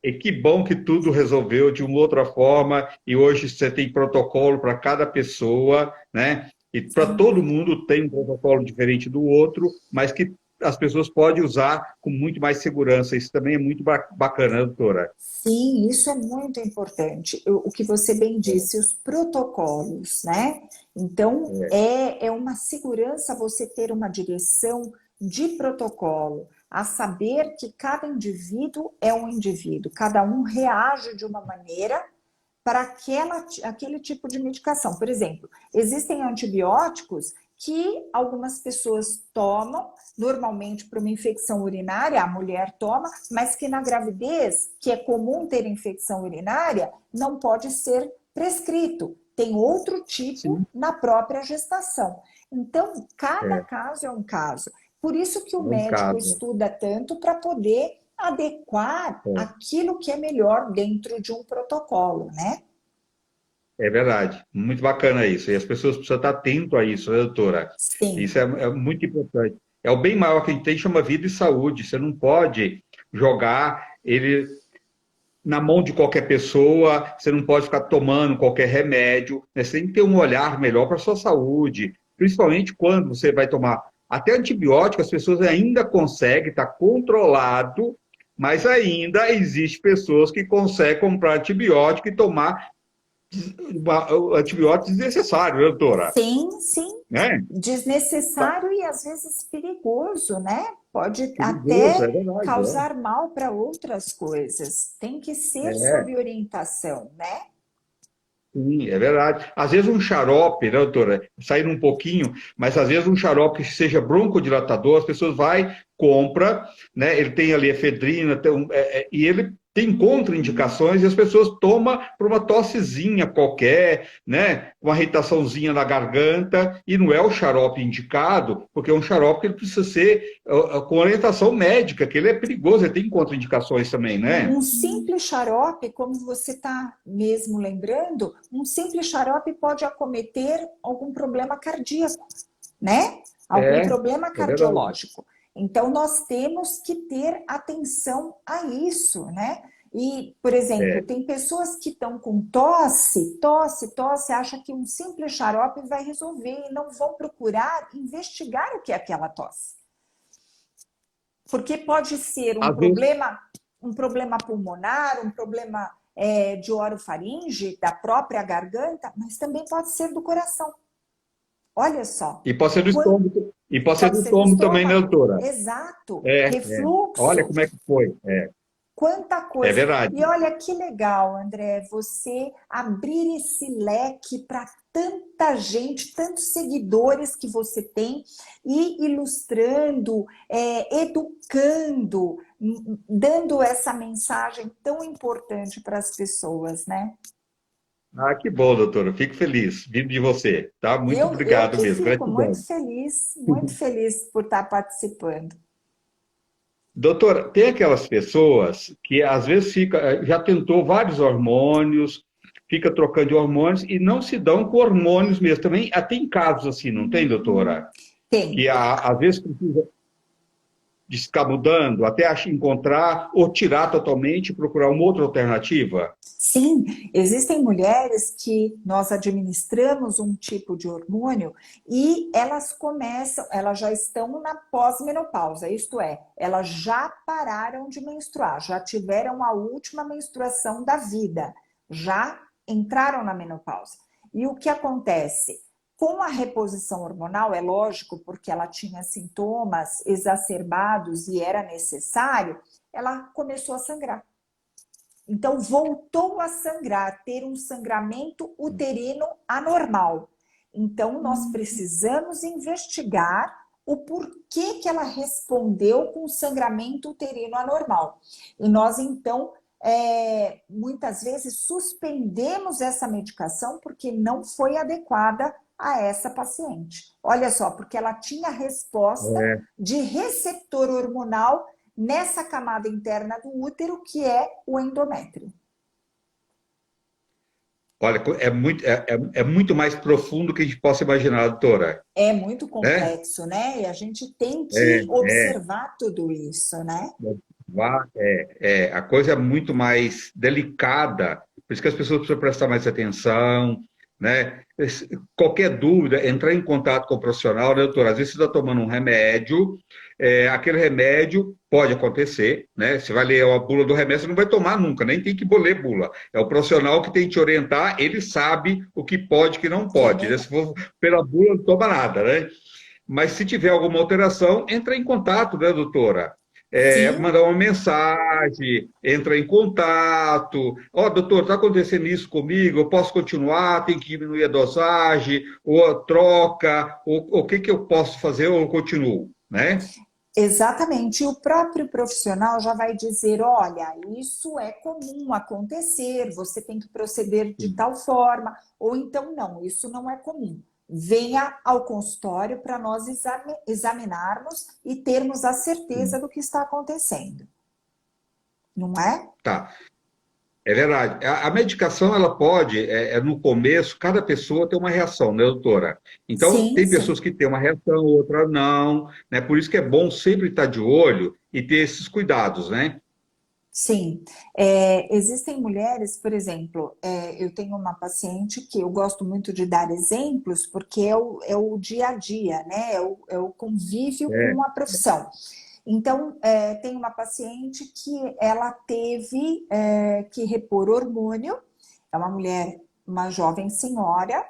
E que bom que tudo resolveu de uma outra forma, e hoje você tem protocolo para cada pessoa, né? E para todo mundo tem um protocolo diferente do outro, mas que as pessoas podem usar com muito mais segurança. Isso também é muito bacana, doutora. Sim, isso é muito importante. O que você bem disse, os protocolos, né? Então, é uma segurança você ter uma direção de protocolo, a saber que cada indivíduo é um indivíduo, cada um reage de uma maneira para aquele tipo de medicação. Por exemplo, existem antibióticos que algumas pessoas tomam, normalmente para uma infecção urinária, a mulher toma, mas que na gravidez, que é comum ter infecção urinária, não pode ser prescrito. Tem outro tipo na própria gestação. Então, cada caso é um caso. Por isso que o médico estuda tanto para poder adequar aquilo que é melhor dentro de um protocolo, né? É verdade, muito bacana isso. E as pessoas precisam estar atentas a isso, né, doutora? Sim. Isso é muito importante. É o bem maior que a gente tem, chama vida e saúde. Você não pode jogar ele na mão de qualquer pessoa, você não pode ficar tomando qualquer remédio, né? Você tem que ter um olhar melhor para a sua saúde, principalmente quando você vai tomar. Até antibiótico, as pessoas ainda conseguem, está controlado, mas ainda existe pessoas que conseguem comprar antibiótico e tomar antibiótico desnecessário, né, doutora? Sim. Né? Desnecessário e às vezes perigoso, né? Pode até causar mal para outras coisas. Tem que ser sob orientação, né? Sim, é verdade. Às vezes um xarope, né, doutora? Saindo um pouquinho, mas às vezes um xarope que seja broncodilatador, as pessoas compra, né? Ele tem ali efedrina, e ele tem contraindicações e as pessoas tomam para uma tossezinha qualquer, né? Uma irritaçãozinha na garganta, e não é o xarope indicado, porque é um xarope que ele precisa ser com orientação médica, que ele é perigoso, ele tem contraindicações também, né? Um simples xarope, como você está mesmo lembrando, um simples xarope pode acometer algum problema cardíaco, né? Algum É, problema é verdade. cardiológico. Então, nós temos que ter atenção a isso, né? E, por exemplo, É. tem pessoas que estão com tosse, acha que um simples xarope vai resolver e não vão procurar investigar o que é aquela tosse. Porque pode ser Às vezes, um problema pulmonar, um problema de orofaringe, da própria garganta, mas também pode ser do coração. Olha só, e pode ser do quando, estômago, e pode ser pode do ser do estômago também, né, estômago, doutora? exato, É. Olha refluxo, como é que foi. quanta É coisa. E verdade. olha que legal, André, você abrir esse leque para tanta gente, tantos seguidores que você tem, e ilustrando, educando, dando essa mensagem tão importante para as pessoas, né? Ah, que bom, doutora. Fico feliz vindo de você, tá? Muito Eu obrigado que mesmo. fico Gratidão. muito feliz por estar participando. Doutora, tem aquelas pessoas que às vezes já tentou vários hormônios, fica trocando de hormônios e não se dão com hormônios mesmo. Também tem casos assim, não tem, doutora? Tem. Que às vezes precisa de ficar mudando até encontrar ou tirar totalmente e procurar uma outra alternativa. Sim, existem mulheres que nós administramos um tipo de hormônio e elas já estão na pós-menopausa, isto é, elas já pararam de menstruar, já tiveram a última menstruação da vida, já entraram na menopausa. E o que acontece? Com a reposição hormonal, é lógico, porque ela tinha sintomas exacerbados e era necessário, ela começou a sangrar. Então, voltou a sangrar, ter um sangramento uterino anormal. Então, nós precisamos investigar o porquê que ela respondeu com sangramento uterino anormal. E nós, então, muitas vezes suspendemos essa medicação porque não foi adequada a essa paciente. Olha só, porque ela tinha resposta É, de receptor hormonal nessa camada interna do útero, que é o endométrio. olha, é muito mais profundo do que a gente possa imaginar, doutora. É muito Né? complexo, né? E a gente tem É, que é. observar tudo isso, né? A coisa é muito mais delicada, por isso que as pessoas precisam prestar mais atenção, né? Qualquer dúvida, entrar em contato com o profissional, né, doutor? Às vezes você está tomando um remédio, aquele remédio pode acontecer, né? Você vai ler a bula do remédio, você não vai tomar nunca, nem tem que ler bula. É o profissional que tem que te orientar, ele sabe o que pode e o que não É pode, né? Se verdade. for pela bula, não toma nada, né? Mas se tiver alguma alteração, entra em contato, né, doutora? Sim, Mandar uma mensagem, entra em contato. Ó, doutor, está acontecendo isso comigo? Eu posso continuar? Tem que diminuir a dosagem? Ou a troca? Ou o que que eu posso fazer ou eu continuo? Né? exatamente. E o próprio profissional já vai dizer: olha, isso é comum acontecer, você tem que proceder de tal forma, ou então, não, isso não é comum. Venha ao consultório para nós examinarmos e termos a certeza do que está acontecendo, não é? Tá. É verdade. A medicação, ela pode, no começo, cada pessoa tem uma reação, né, doutora? Então, Sim, tem pessoas sim. que têm uma reação, outra não, né? Por isso que é bom sempre estar de olho e ter esses cuidados, né? Sim, existem mulheres, por exemplo, eu tenho uma paciente que eu gosto muito de dar exemplos, porque é o dia a dia, né? É o convívio É, com a profissão. Então, tem uma paciente que ela teve que repor hormônio, é uma mulher, uma jovem senhora,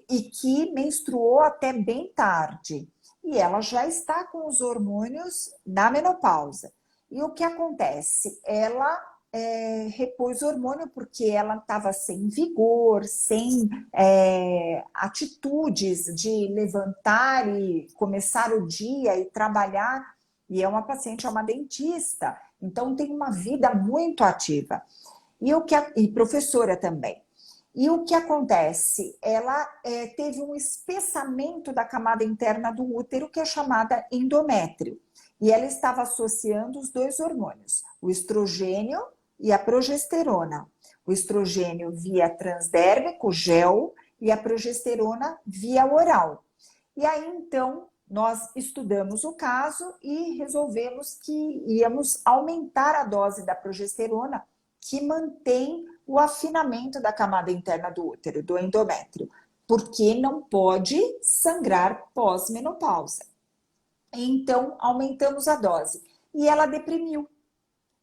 e que menstruou até bem tarde. E ela já está com os hormônios na menopausa. E o que acontece? Ela repôs hormônio porque ela estava sem vigor, sem atitudes de levantar e começar o dia e trabalhar. E é uma paciente, é uma dentista. Então, tem uma vida muito ativa. E professora também. E o que acontece? Ela teve um espessamento da camada interna do útero, que é chamada endométrio. E ela estava associando os dois hormônios, o estrogênio e a progesterona. O estrogênio via transdérmico, gel, e a progesterona via oral. E aí, então, nós estudamos o caso e resolvemos que íamos aumentar a dose da progesterona, que mantém o afinamento da camada interna do útero, do endométrio, porque não pode sangrar pós-menopausa. Então, aumentamos a dose. E ela deprimiu,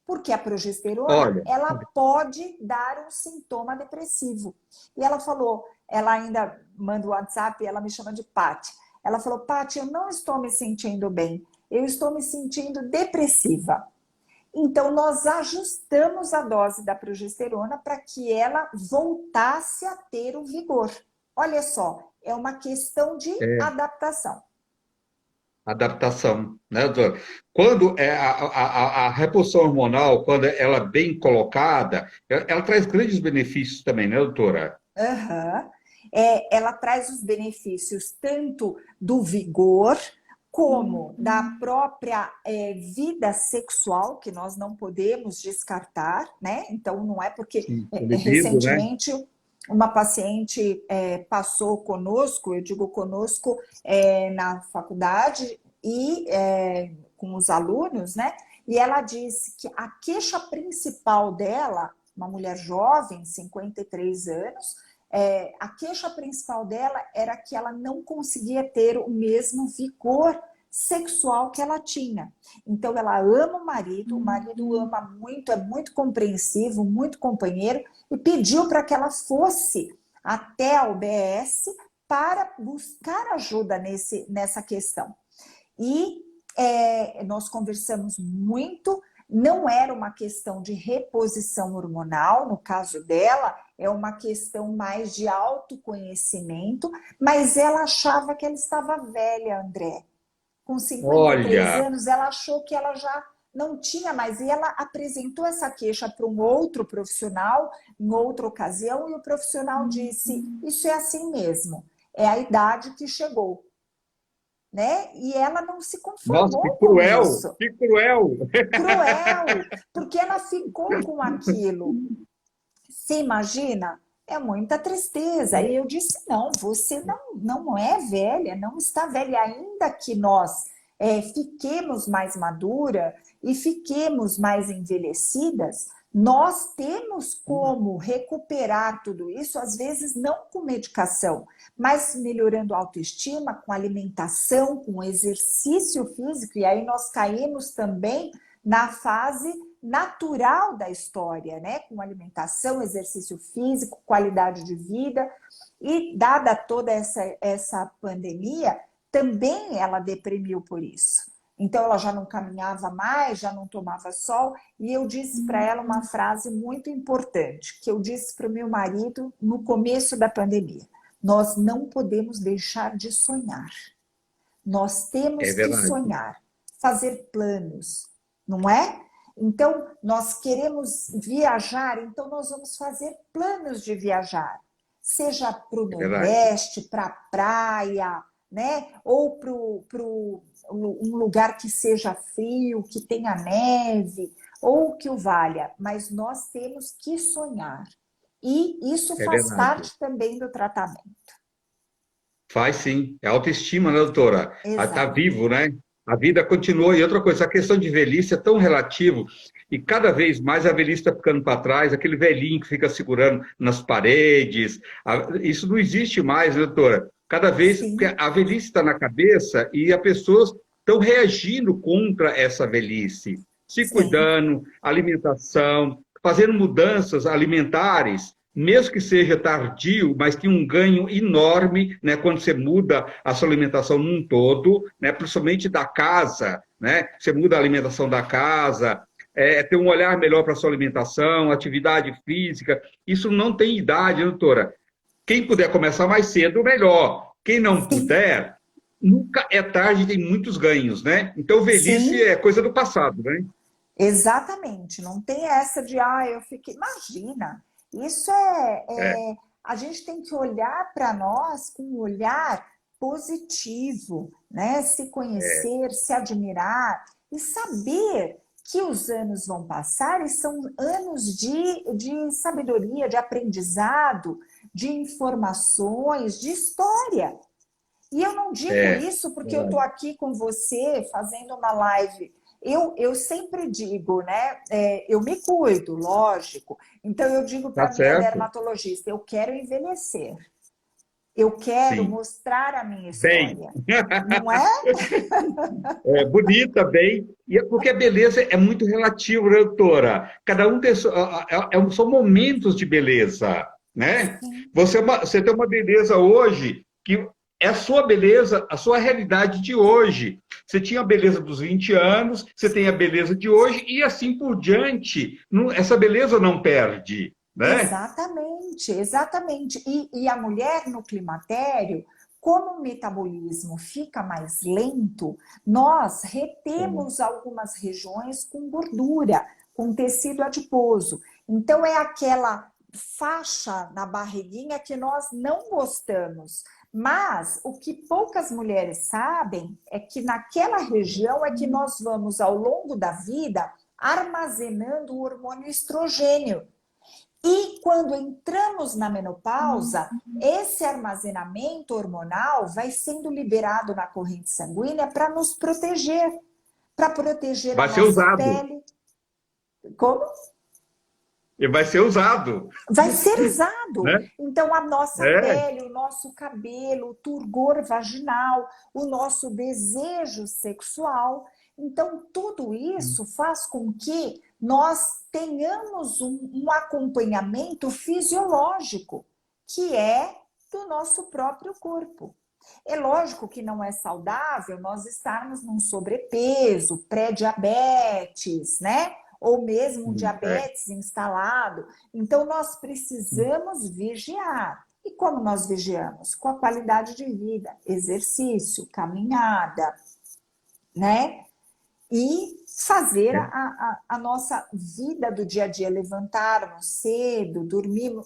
porque a progesterona, ela pode dar um sintoma depressivo. E ela falou, ela ainda manda o WhatsApp e ela me chama de Paty. Ela falou, Paty, eu não estou me sentindo bem, eu estou me sentindo depressiva. Então, nós ajustamos a dose da progesterona para que ela voltasse a ter o vigor. Olha só, é uma questão de adaptação. Adaptação, né, doutora? Quando a reposição hormonal, quando ela é bem colocada, ela traz grandes benefícios também, né, doutora? Uhum. Ela traz os benefícios tanto do vigor, como da própria vida sexual, que nós não podemos descartar, né? Então, não é porque recentemente uma paciente passou conosco, eu digo conosco, na faculdade e com os alunos, né? E ela disse que a queixa principal dela, uma mulher jovem, 53 anos, a queixa principal dela era que ela não conseguia ter o mesmo vigor sexual que ela tinha. Então, ela ama o marido ama muito, é muito compreensivo, muito companheiro, e pediu para que ela fosse até a UBS para buscar ajuda nessa questão. E nós conversamos muito. Não era uma questão de reposição hormonal, no caso dela, é uma questão mais de autoconhecimento, mas ela achava que ela estava velha, André. Com 53 anos, ela achou que ela já não tinha mais. E ela apresentou essa queixa para um outro profissional, em outra ocasião, e o profissional disse, isso é assim mesmo, é a idade que chegou. Né? E ela não se conformou. Nossa, que cruel, com isso. Que cruel! Cruel, porque ela ficou com aquilo. Você imagina? É muita tristeza. E eu disse, não, você não é velha, não está velha, ainda que nós fiquemos mais madura e fiquemos mais envelhecidas, nós temos como recuperar tudo isso, às vezes não com medicação, mas melhorando a autoestima, com alimentação, com exercício físico, e aí nós caímos também na fase natural da história, né? Com alimentação, exercício físico, qualidade de vida. E dada toda essa pandemia, também ela deprimiu por isso. Então ela já não caminhava mais, já não tomava sol, e eu disse para ela uma frase muito importante, que eu disse para o meu marido no começo da pandemia: nós não podemos deixar de sonhar. Nós temos que sonhar, fazer planos, não é? Então, nós queremos viajar, então nós vamos fazer planos de viajar, seja para o Nordeste, para a praia, né? Ou para um lugar que seja frio, que tenha neve, ou que o valha, mas nós temos que sonhar. E isso faz parte também do tratamento. Faz sim, é autoestima, né, doutora? Está vivo, né? A vida continua. E outra coisa, a questão de velhice é tão relativo, e cada vez mais a velhice está ficando para trás, aquele velhinho que fica segurando nas paredes, isso não existe mais, né, doutora? Cada vez a velhice está na cabeça e as pessoas estão reagindo contra essa velhice, se cuidando, alimentação, fazendo mudanças alimentares, mesmo que seja tardio, mas tem um ganho enorme, né, quando você muda a sua alimentação num todo, né, principalmente da casa, né, você muda a alimentação da casa, ter um olhar melhor para a sua alimentação, atividade física, isso não tem idade, doutora. Quem puder começar mais cedo, melhor. Quem não puder, nunca é tarde, tem muitos ganhos, né? Então, velhice é coisa do passado, né? Exatamente, não tem essa de, eu fiquei. Imagina, isso É, a gente tem que olhar para nós com um olhar positivo, né? Se é, conhecer, se admirar e saber que os anos vão passar e são anos de sabedoria, de aprendizado, de informações, de história. E eu não digo é, isso porque eu estou verdade. aqui com você fazendo uma live. Eu sempre digo, né? Eu me cuido, lógico. Então eu digo Tá para minha certo? dermatologista: eu quero envelhecer, eu quero Sim. mostrar a minha Bem. história. Não é? É, bonita, bem, e porque a beleza é muito relativa, né, doutora? Cada um tem, são momentos de beleza, né? Sim, Você tem uma beleza hoje que é a sua beleza, a sua realidade de hoje. Você tinha a beleza dos 20 anos, você tem a beleza de hoje, e assim por diante. Essa beleza não perde, né? exatamente, exatamente. E a mulher no climatério, como o metabolismo fica mais lento, nós retemos algumas regiões com gordura, com tecido adiposo. Então, é aquela faixa na barriguinha que nós não gostamos. Mas o que poucas mulheres sabem é que naquela região é que nós vamos, ao longo da vida, armazenando o hormônio estrogênio. E quando entramos na menopausa, esse armazenamento hormonal vai sendo liberado na corrente sanguínea para proteger a Vai ser nossa usado, pele. Como? e vai ser usado, Vai ser usado. né? Então, a nossa É, pele, o nosso cabelo, o turgor vaginal, o nosso desejo sexual. Então, tudo isso faz com que nós tenhamos um acompanhamento fisiológico, que é do nosso próprio corpo. É lógico que não é saudável nós estarmos num sobrepeso, pré-diabetes, né? Ou mesmo um é. diabetes instalado. Então, nós precisamos vigiar. E como nós vigiamos? Com a qualidade de vida, exercício, caminhada, né? E fazer É. a nossa vida do dia a dia, levantarmos cedo,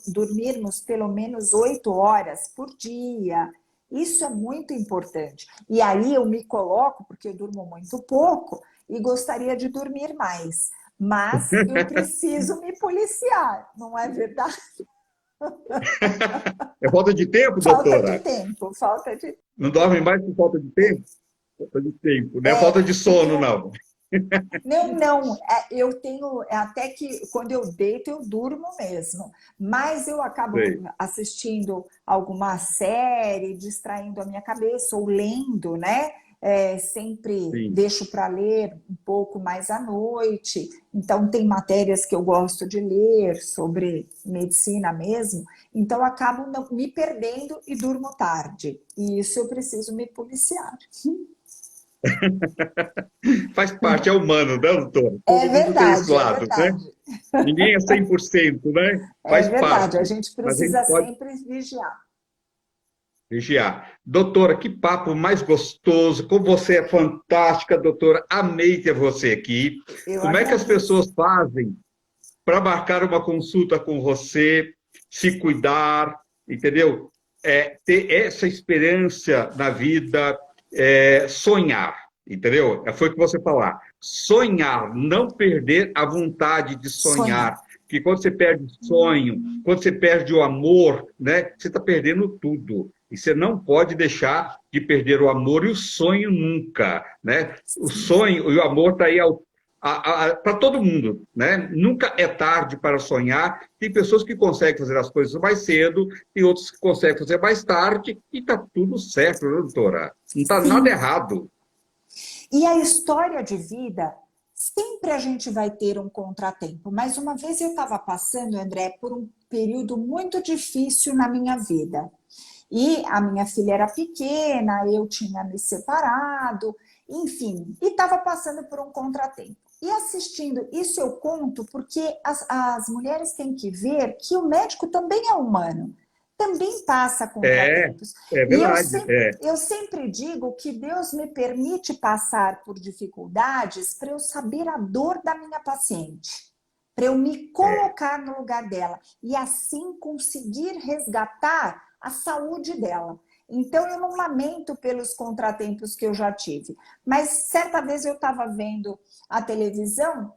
dormirmos pelo menos 8 horas por dia. Isso é muito importante. E aí eu me coloco, porque eu durmo muito pouco e gostaria de dormir mais. Mas eu preciso me policiar, não é verdade? É falta de tempo, Falta de doutora? tempo, falta de. Não dorme mais por falta de tempo? Falta de tempo, não é falta de Porque sono, não. não, não, eu tenho, até que quando eu deito eu durmo mesmo, mas eu acabo Sei, assistindo alguma série, distraindo a minha cabeça, ou lendo, né? Sempre sim. deixo para ler um pouco mais à noite, então tem matérias que eu gosto de ler sobre medicina mesmo, então acabo me perdendo e durmo tarde, e isso eu preciso me policiar. Faz parte, é humano, né, doutora? Todo mundo tem esse É lado, né? verdade. Ninguém é 100%, né? É Faz verdade, a parte. gente Mas a gente precisa pode sempre vigiar. vigiar. Doutora, que papo mais gostoso. Como você é fantástica, doutora. Amei ter você aqui. Eu Como é que as agradeço. pessoas fazem para marcar uma consulta com você, se cuidar, entendeu? Ter essa experiência na vida, sonhar, entendeu? Foi o que você falar. Sonhar, não perder a vontade de Sonhar. sonhar. Porque quando você perde o sonho, quando você perde o amor, né, você está perdendo tudo. E você não pode deixar de perder o amor e o sonho nunca, né? O sonho e o amor está aí para todo mundo, né? Nunca é tarde para sonhar. Tem pessoas que conseguem fazer as coisas mais cedo, tem outros que conseguem fazer mais tarde, e está tudo certo, né, doutora? Não está nada Sim. errado. E a história de vida, sempre a gente vai ter um contratempo. Mas uma vez eu estava passando, André, por um período muito difícil na minha vida. E a minha filha era pequena, eu tinha me separado, enfim, e estava passando por um contratempo. E assistindo, isso eu conto porque as mulheres têm que ver que o médico também é humano. também passa É, contratempos. é E verdade. eu sempre digo que Deus me permite passar por dificuldades para eu saber a dor da minha paciente, para eu me É. colocar no lugar dela e assim conseguir resgatar a saúde dela. Então, eu não lamento pelos contratempos que eu já tive. Mas certa vez eu estava vendo a televisão,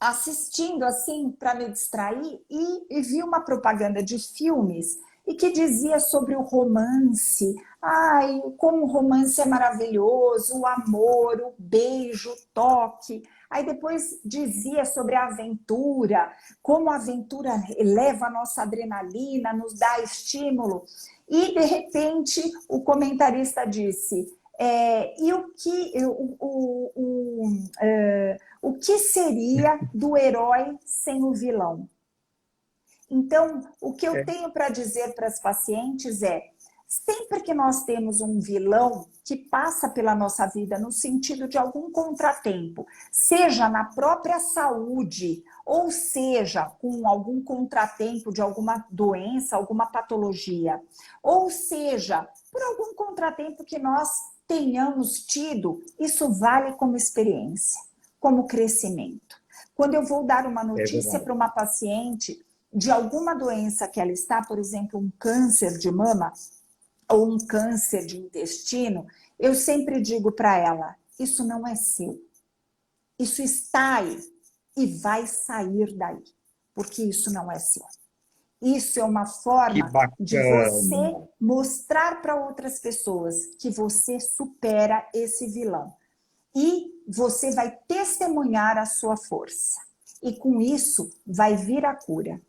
assistindo assim para me distrair e vi uma propaganda de filmes e que dizia sobre o romance. Ai, como o romance é maravilhoso, o amor, o beijo, o toque. Aí depois dizia sobre a aventura, como a aventura eleva a nossa adrenalina, nos dá estímulo. E de repente o comentarista disse: e o que seria do herói sem o vilão? Então, o que eu É. tenho para dizer para as pacientes é: sempre que nós temos um vilão que passa pela nossa vida no sentido de algum contratempo, seja na própria saúde, ou seja, com algum contratempo de alguma doença, alguma patologia, ou seja, por algum contratempo que nós tenhamos tido, isso vale como experiência, como crescimento. Quando eu vou dar uma É notícia verdade. para uma paciente de alguma doença que ela está, por exemplo, um câncer de mama ou um câncer de intestino, eu sempre digo para ela: isso não é seu. Isso está aí e vai sair daí, porque isso não é seu. Isso é uma Que forma de você bacana. mostrar para outras pessoas que você supera esse vilão. E você vai testemunhar a sua força. E com isso vai vir a cura.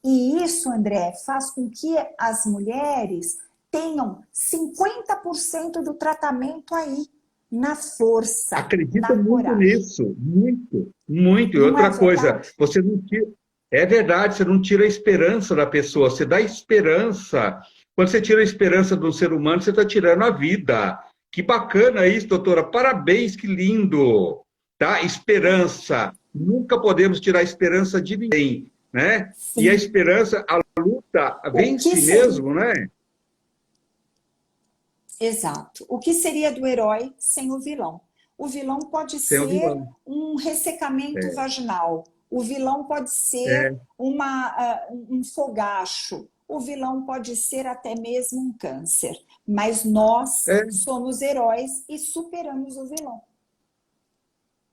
E isso, André, faz com que as mulheres tenham 50% do tratamento aí, na força, Acredita na muito coragem. nisso, muito, muito. E Não é outra coisa, verdade? você não tira. É verdade, você não tira a esperança da pessoa, você dá esperança. Quando você tira a esperança do ser humano, você está tirando a vida. Que bacana isso, doutora. Parabéns, que lindo. Tá? Esperança. Nunca podemos tirar a esperança de ninguém, né? E a Sim. esperança, a luta O que vence seria? mesmo, né? Exato. O que seria do herói sem o vilão? O vilão pode Sem o ser vilão. um ressecamento É, vaginal. O vilão pode ser é, um fogacho. O vilão pode ser até mesmo um câncer. Mas nós é. somos heróis e superamos o vilão.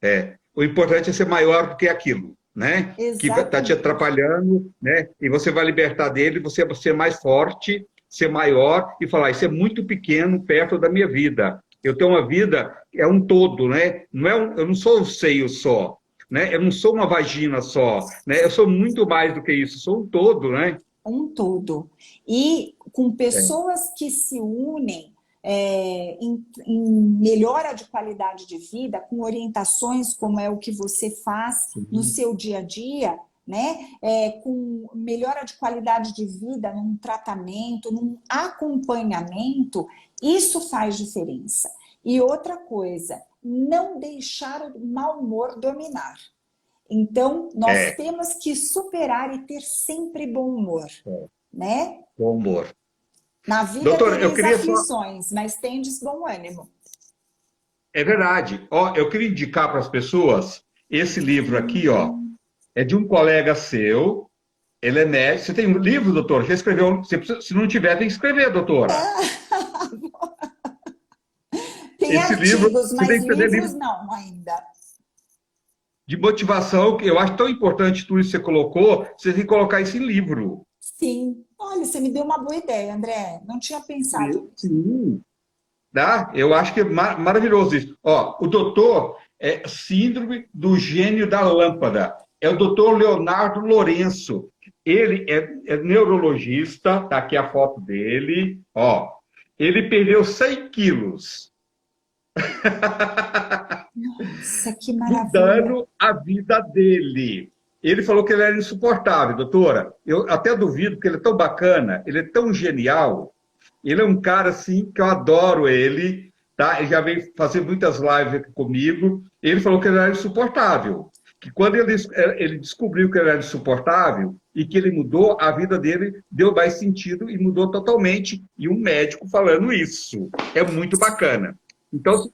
É, o importante é ser maior do que aquilo, né? Que está te Exatamente. atrapalhando, né? E você vai libertar dele, você vai ser mais forte, ser maior e falar: isso é muito pequeno perto da minha vida. Eu tenho uma vida, é um todo, né? Eu não sou um seio só, né? Eu não sou uma vagina só, né? Eu sou muito mais do que isso, sou um todo, né? Um todo. E com É. pessoas que se unem em melhora de qualidade de vida, com orientações como é o que você faz no Sim. seu dia a dia, né? Com melhora de qualidade de vida, num tratamento, num acompanhamento, isso faz diferença. E outra coisa, não deixar o mau humor dominar. Então, nós É, temos que superar e ter sempre bom humor, é, né? bom humor. Na vida Doutor, eu tereis queria só. aflições, mas tendes bom ânimo. É verdade. Ó, eu queria indicar para as pessoas esse livro aqui, ó. É de um colega seu, ele é médico. Você tem um livro, doutor? Já escreveu? Se não tiver, tem que escrever, doutora. Tem Esse livro, artigos, você tem mas que escrever livros livro não ainda. de motivação, que eu acho tão importante tudo isso que você colocou, você tem que colocar isso em livro. Sim. Olha, você me deu uma boa ideia, André. Não tinha pensado nisso. Sim. Tá? Eu acho que é maravilhoso isso. Ó, o doutor é Síndrome do Gênio da Lâmpada. É o doutor Leonardo Lourenço. Ele é neurologista, tá aqui a foto dele. Ó, ele perdeu 100 quilos, Nossa, que maravilha. mudando a vida dele. Ele falou que ele era insuportável, doutora. Eu até duvido, porque ele é tão bacana, ele é tão genial. Ele é um cara assim que eu adoro ele, tá? Ele já veio fazer muitas lives aqui comigo. Ele falou que ele era insuportável. que quando ele descobriu que ele era insuportável e que ele mudou, a vida dele deu mais sentido e mudou totalmente. E um médico falando isso. É muito bacana. Então,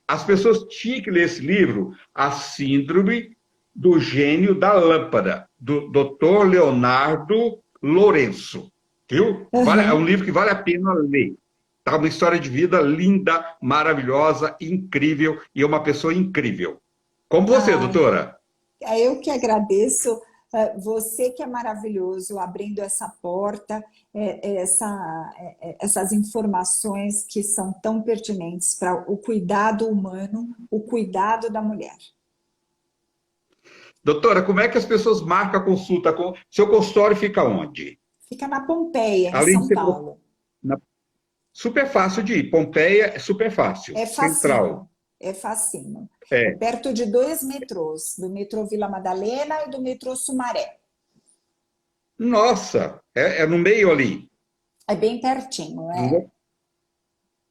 as pessoas tinham que ler esse livro, A Síndrome do Gênio da Lâmpada, do Dr. Leonardo Lourenço. Viu? É um livro que vale a pena ler. Tá uma história de vida linda, maravilhosa, incrível, e é uma pessoa incrível. Como você, doutora? Eu que agradeço, você que é maravilhoso, abrindo essa porta, essas informações que são tão pertinentes para o cuidado humano, o cuidado da mulher. Doutora, como é que as pessoas marcam a consulta? Seu consultório fica onde? Fica na Pompeia, em Além de São ser Paulo. super fácil de ir. Pompeia é super fácil. É Central. facinho, é facinho. É. É perto de 2 metrôs, do metrô Vila Madalena e do metrô Sumaré. Nossa, é no meio ali. É bem pertinho, é.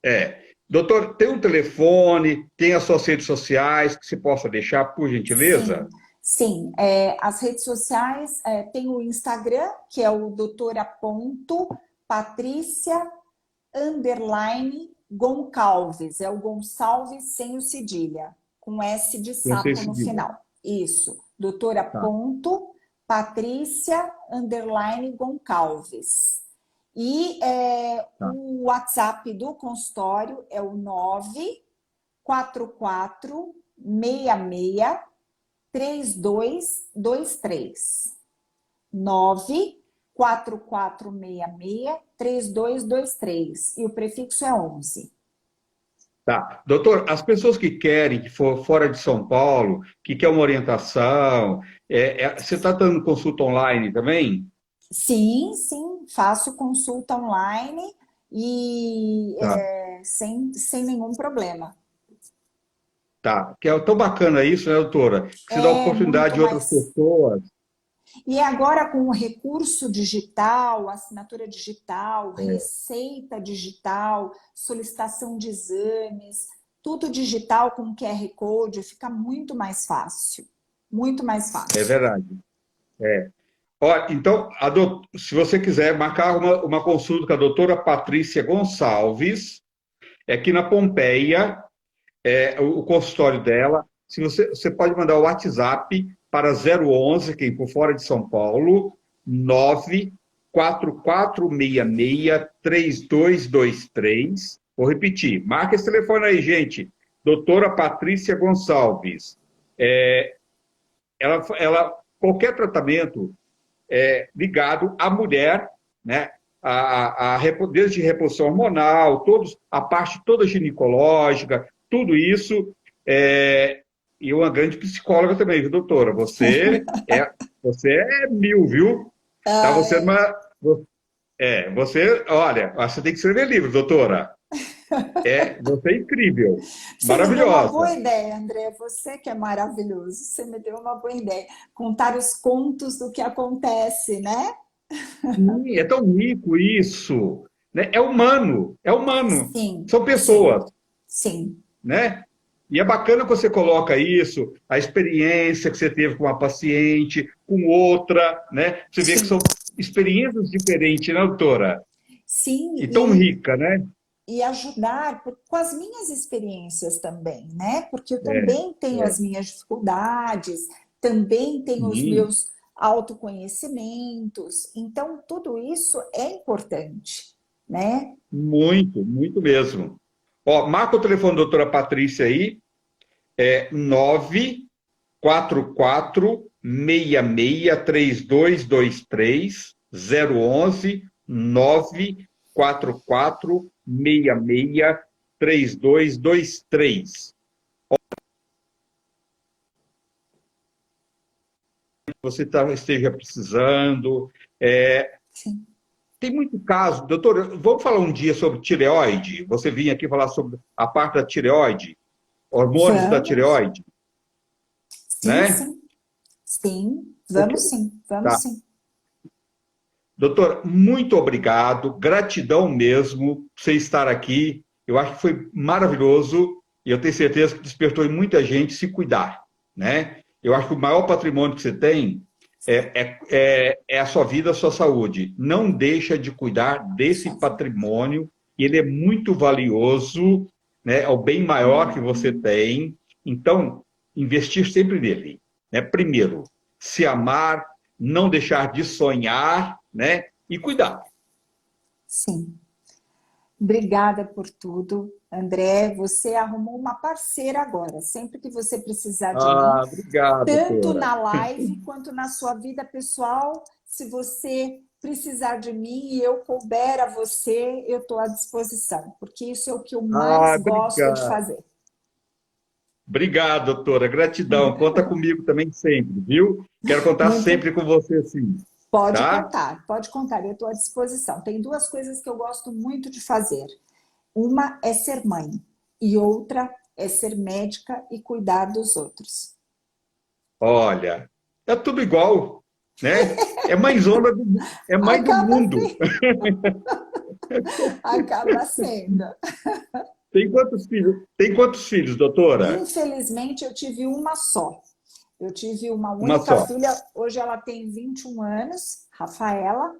É. Doutor, tem um telefone, tem as suas redes sociais que você possa deixar, por gentileza? Sim. As redes sociais, tem o Instagram, que é o doutora.patrícia_Goncalves, é o Gonçalves sem o cedilha, com S de Não sei sapo se no diz. final. Isso, Tá. doutora.patrícia_Goncalves. E Tá. o WhatsApp do consultório é o 94466 3223. 94466 3223. E o prefixo é 11. Tá. Doutor, as pessoas que querem, que for fora de São Paulo, que quer uma orientação, você está dando consulta online também? Sim, faço consulta online e Tá. sem nenhum problema. Tá. Que é tão bacana isso, né, doutora? Que você dá É oportunidade muito de outras mais. pessoas. E agora com o recurso digital, assinatura digital, É, receita digital, solicitação de exames, tudo digital com QR Code, fica muito mais fácil. Muito mais é fácil. verdade. Ó, então, se você quiser marcar uma consulta com a doutora Patrícia Gonçalves, é aqui na Pompeia, o consultório dela. Se você pode mandar o WhatsApp para 011, quem for fora de São Paulo, 944663223. Vou repetir, marca esse telefone aí, gente. Doutora Patrícia Gonçalves. Qualquer tratamento ligado à mulher, né? Desde reposição hormonal, a parte toda ginecológica, tudo isso. E uma grande psicóloga também, viu, doutora? Você é mil, viu? Tá, olha, você tem que escrever livro, doutora. Você é incrível, Você me deu uma boa maravilhosa. ideia, André. Você que é maravilhoso. Você me deu uma boa ideia. Contar os contos do que acontece, né? Sim, é tão rico isso, né? É humano, é humano. Sim, São pessoas, sim. né? E é bacana que você coloca isso, a experiência que você teve com uma paciente, com outra, né? Você vê que Sim, são experiências diferentes, né, doutora? sim, E tão rica, né? e ajudar com as minhas experiências também, né? Porque eu É, também tenho é. as minhas dificuldades, também tenho os Sim, meus autoconhecimentos. Então, tudo isso é importante, né? muito, muito mesmo. Ó, marca o telefone da doutora Patrícia aí, 944663223, 011 944663223. Você esteja precisando. Sim. Tem muito caso, doutor, vamos falar um dia sobre tireoide? Você vinha aqui falar sobre a parte da tireoide, hormônios da Vamos. tireoide, Sim, né? sim. Sim, Porque, vamos sim, vamos tá. sim. Doutor, muito obrigado, gratidão mesmo por você estar aqui. Eu acho que foi maravilhoso e eu tenho certeza que despertou em muita gente se cuidar, né? eu acho que o maior patrimônio que você tem é a sua vida, a sua saúde. Não deixa de cuidar desse patrimônio, ele é muito valioso, né? É o bem maior que você tem. Então, investir sempre nele, né? Primeiro, se amar, não deixar de sonhar, né? E cuidar. Sim. Obrigada por tudo, André. Você arrumou uma parceira agora. Sempre que você precisar de mim, Ah, obrigado, tanto doutora. na live quanto na sua vida pessoal, se você precisar de mim e eu couber a você, eu estou à disposição, porque isso é o que eu Ah, mais gosto de obrigado. fazer. Obrigado, doutora. Gratidão. Conta comigo também sempre, viu? Quero contar Muito. sempre com você, sim. Pode Tá? contar, pode contar, eu estou à disposição. Tem duas coisas que eu gosto muito de fazer. Uma é ser mãe e outra é ser médica e cuidar dos outros. Olha, é tudo igual, né? É mãe do Acaba, mundo. acaba sendo. Tem quantos filhos? Tem quantos filhos, doutora? Infelizmente, eu tive uma só. Eu tive uma Uma única só, filha, hoje ela tem 21 anos, Rafaela,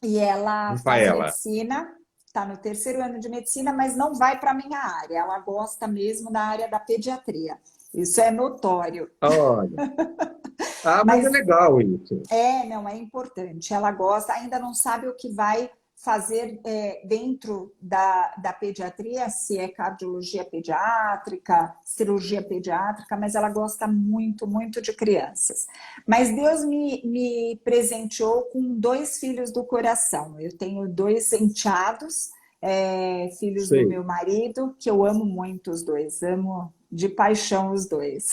e ela faz Rafaela. medicina, está no terceiro ano de medicina, mas não vai para a minha área, ela gosta mesmo da área da pediatria. Isso é notório. Olha. Ah, mas é Mas legal isso. não, é importante. Ela gosta, ainda não sabe o que vai fazer dentro da pediatria, se é cardiologia pediátrica, cirurgia pediátrica, mas ela gosta muito, muito de crianças. Mas Deus me presenteou com dois filhos do coração. Eu tenho dois enteados, filhos do Sei. meu marido, que eu amo muito os dois, amo de paixão os dois.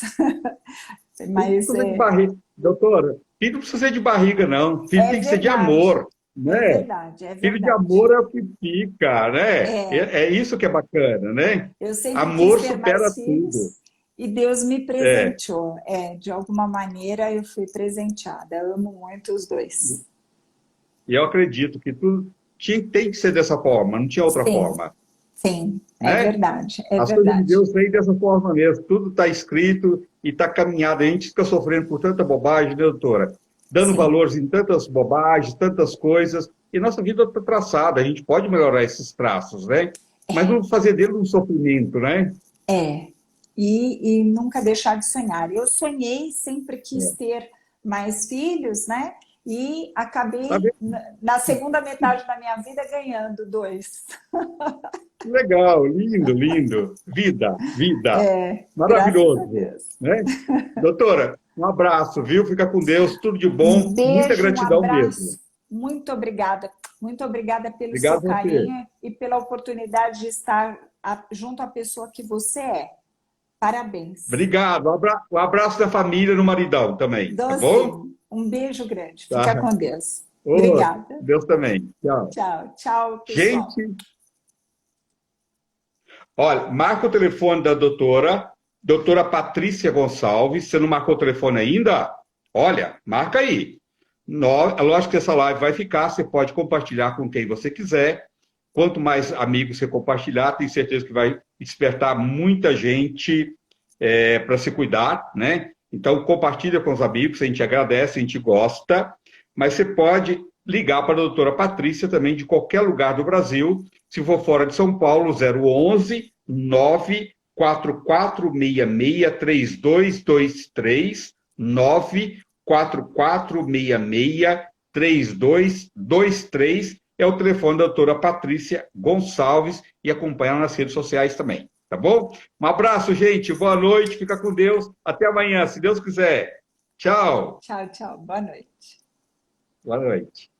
Filho não Mas precisa de barriga. Doutora, filho não precisa ser de barriga, não. Filho é tem que ser de verdade, amor, né? é Filho de verdade. amor é o que fica, né? É, É isso que é bacana, né? eu sempre quis Amor ter supera mais tudo. filhos e Deus me É. presenteou. De alguma maneira eu fui presenteada. Eu amo muito os dois. E eu acredito que tudo tem que ser dessa forma, não tinha outra Sim, forma, sim, é né? verdade, é As coisas de verdade. Deus vêm dessa forma mesmo, tudo está escrito e está caminhado. A gente fica sofrendo por tanta bobagem, né, doutora? Dando Sim, valores em tantas bobagens, tantas coisas, e nossa vida está traçada, a gente pode melhorar esses traços, né? Mas não fazer dele um sofrimento, né? é. E nunca deixar de sonhar. Eu sonhei, sempre quis ter mais filhos, né? E Tá acabei vendo? na segunda metade da minha vida ganhando dois. Legal, lindo, lindo. Vida, vida. Graças a Maravilhoso, Deus. né? Doutora, um abraço, viu? Fica com Deus, tudo de Um bom, muita beijo, um gratidão mesmo. abraço. Muito obrigada. Muito obrigada pelo seu Obrigado a você. carinho e pela oportunidade de estar junto à pessoa que você é. Parabéns. Obrigado. Um abraço da família no maridão também, tá bom? Docinho. Um beijo grande. Fica Tá. com Deus. Ô, Obrigada. Deus também. Tchau. Tchau, tchau, pessoal. Gente, olha, marca o telefone da doutora Patrícia Gonçalves. Você não marcou o telefone ainda? Olha, marca aí. Lógico que essa live vai ficar, você pode compartilhar com quem você quiser. Quanto mais amigos você compartilhar, tenho certeza que vai despertar muita gente para se cuidar, né? Então, compartilha com os amigos, a gente agradece, a gente gosta. Mas você pode ligar para a doutora Patrícia também de qualquer lugar do Brasil. Se for fora de São Paulo, 011 94466 3223 94466 3223 é o telefone da doutora Patrícia Gonçalves e acompanha ela nas redes sociais também, tá bom? Um abraço, gente, boa noite, fica com Deus, até amanhã, se Deus quiser. Tchau, Tchau, tchau. Boa noite. boa noite.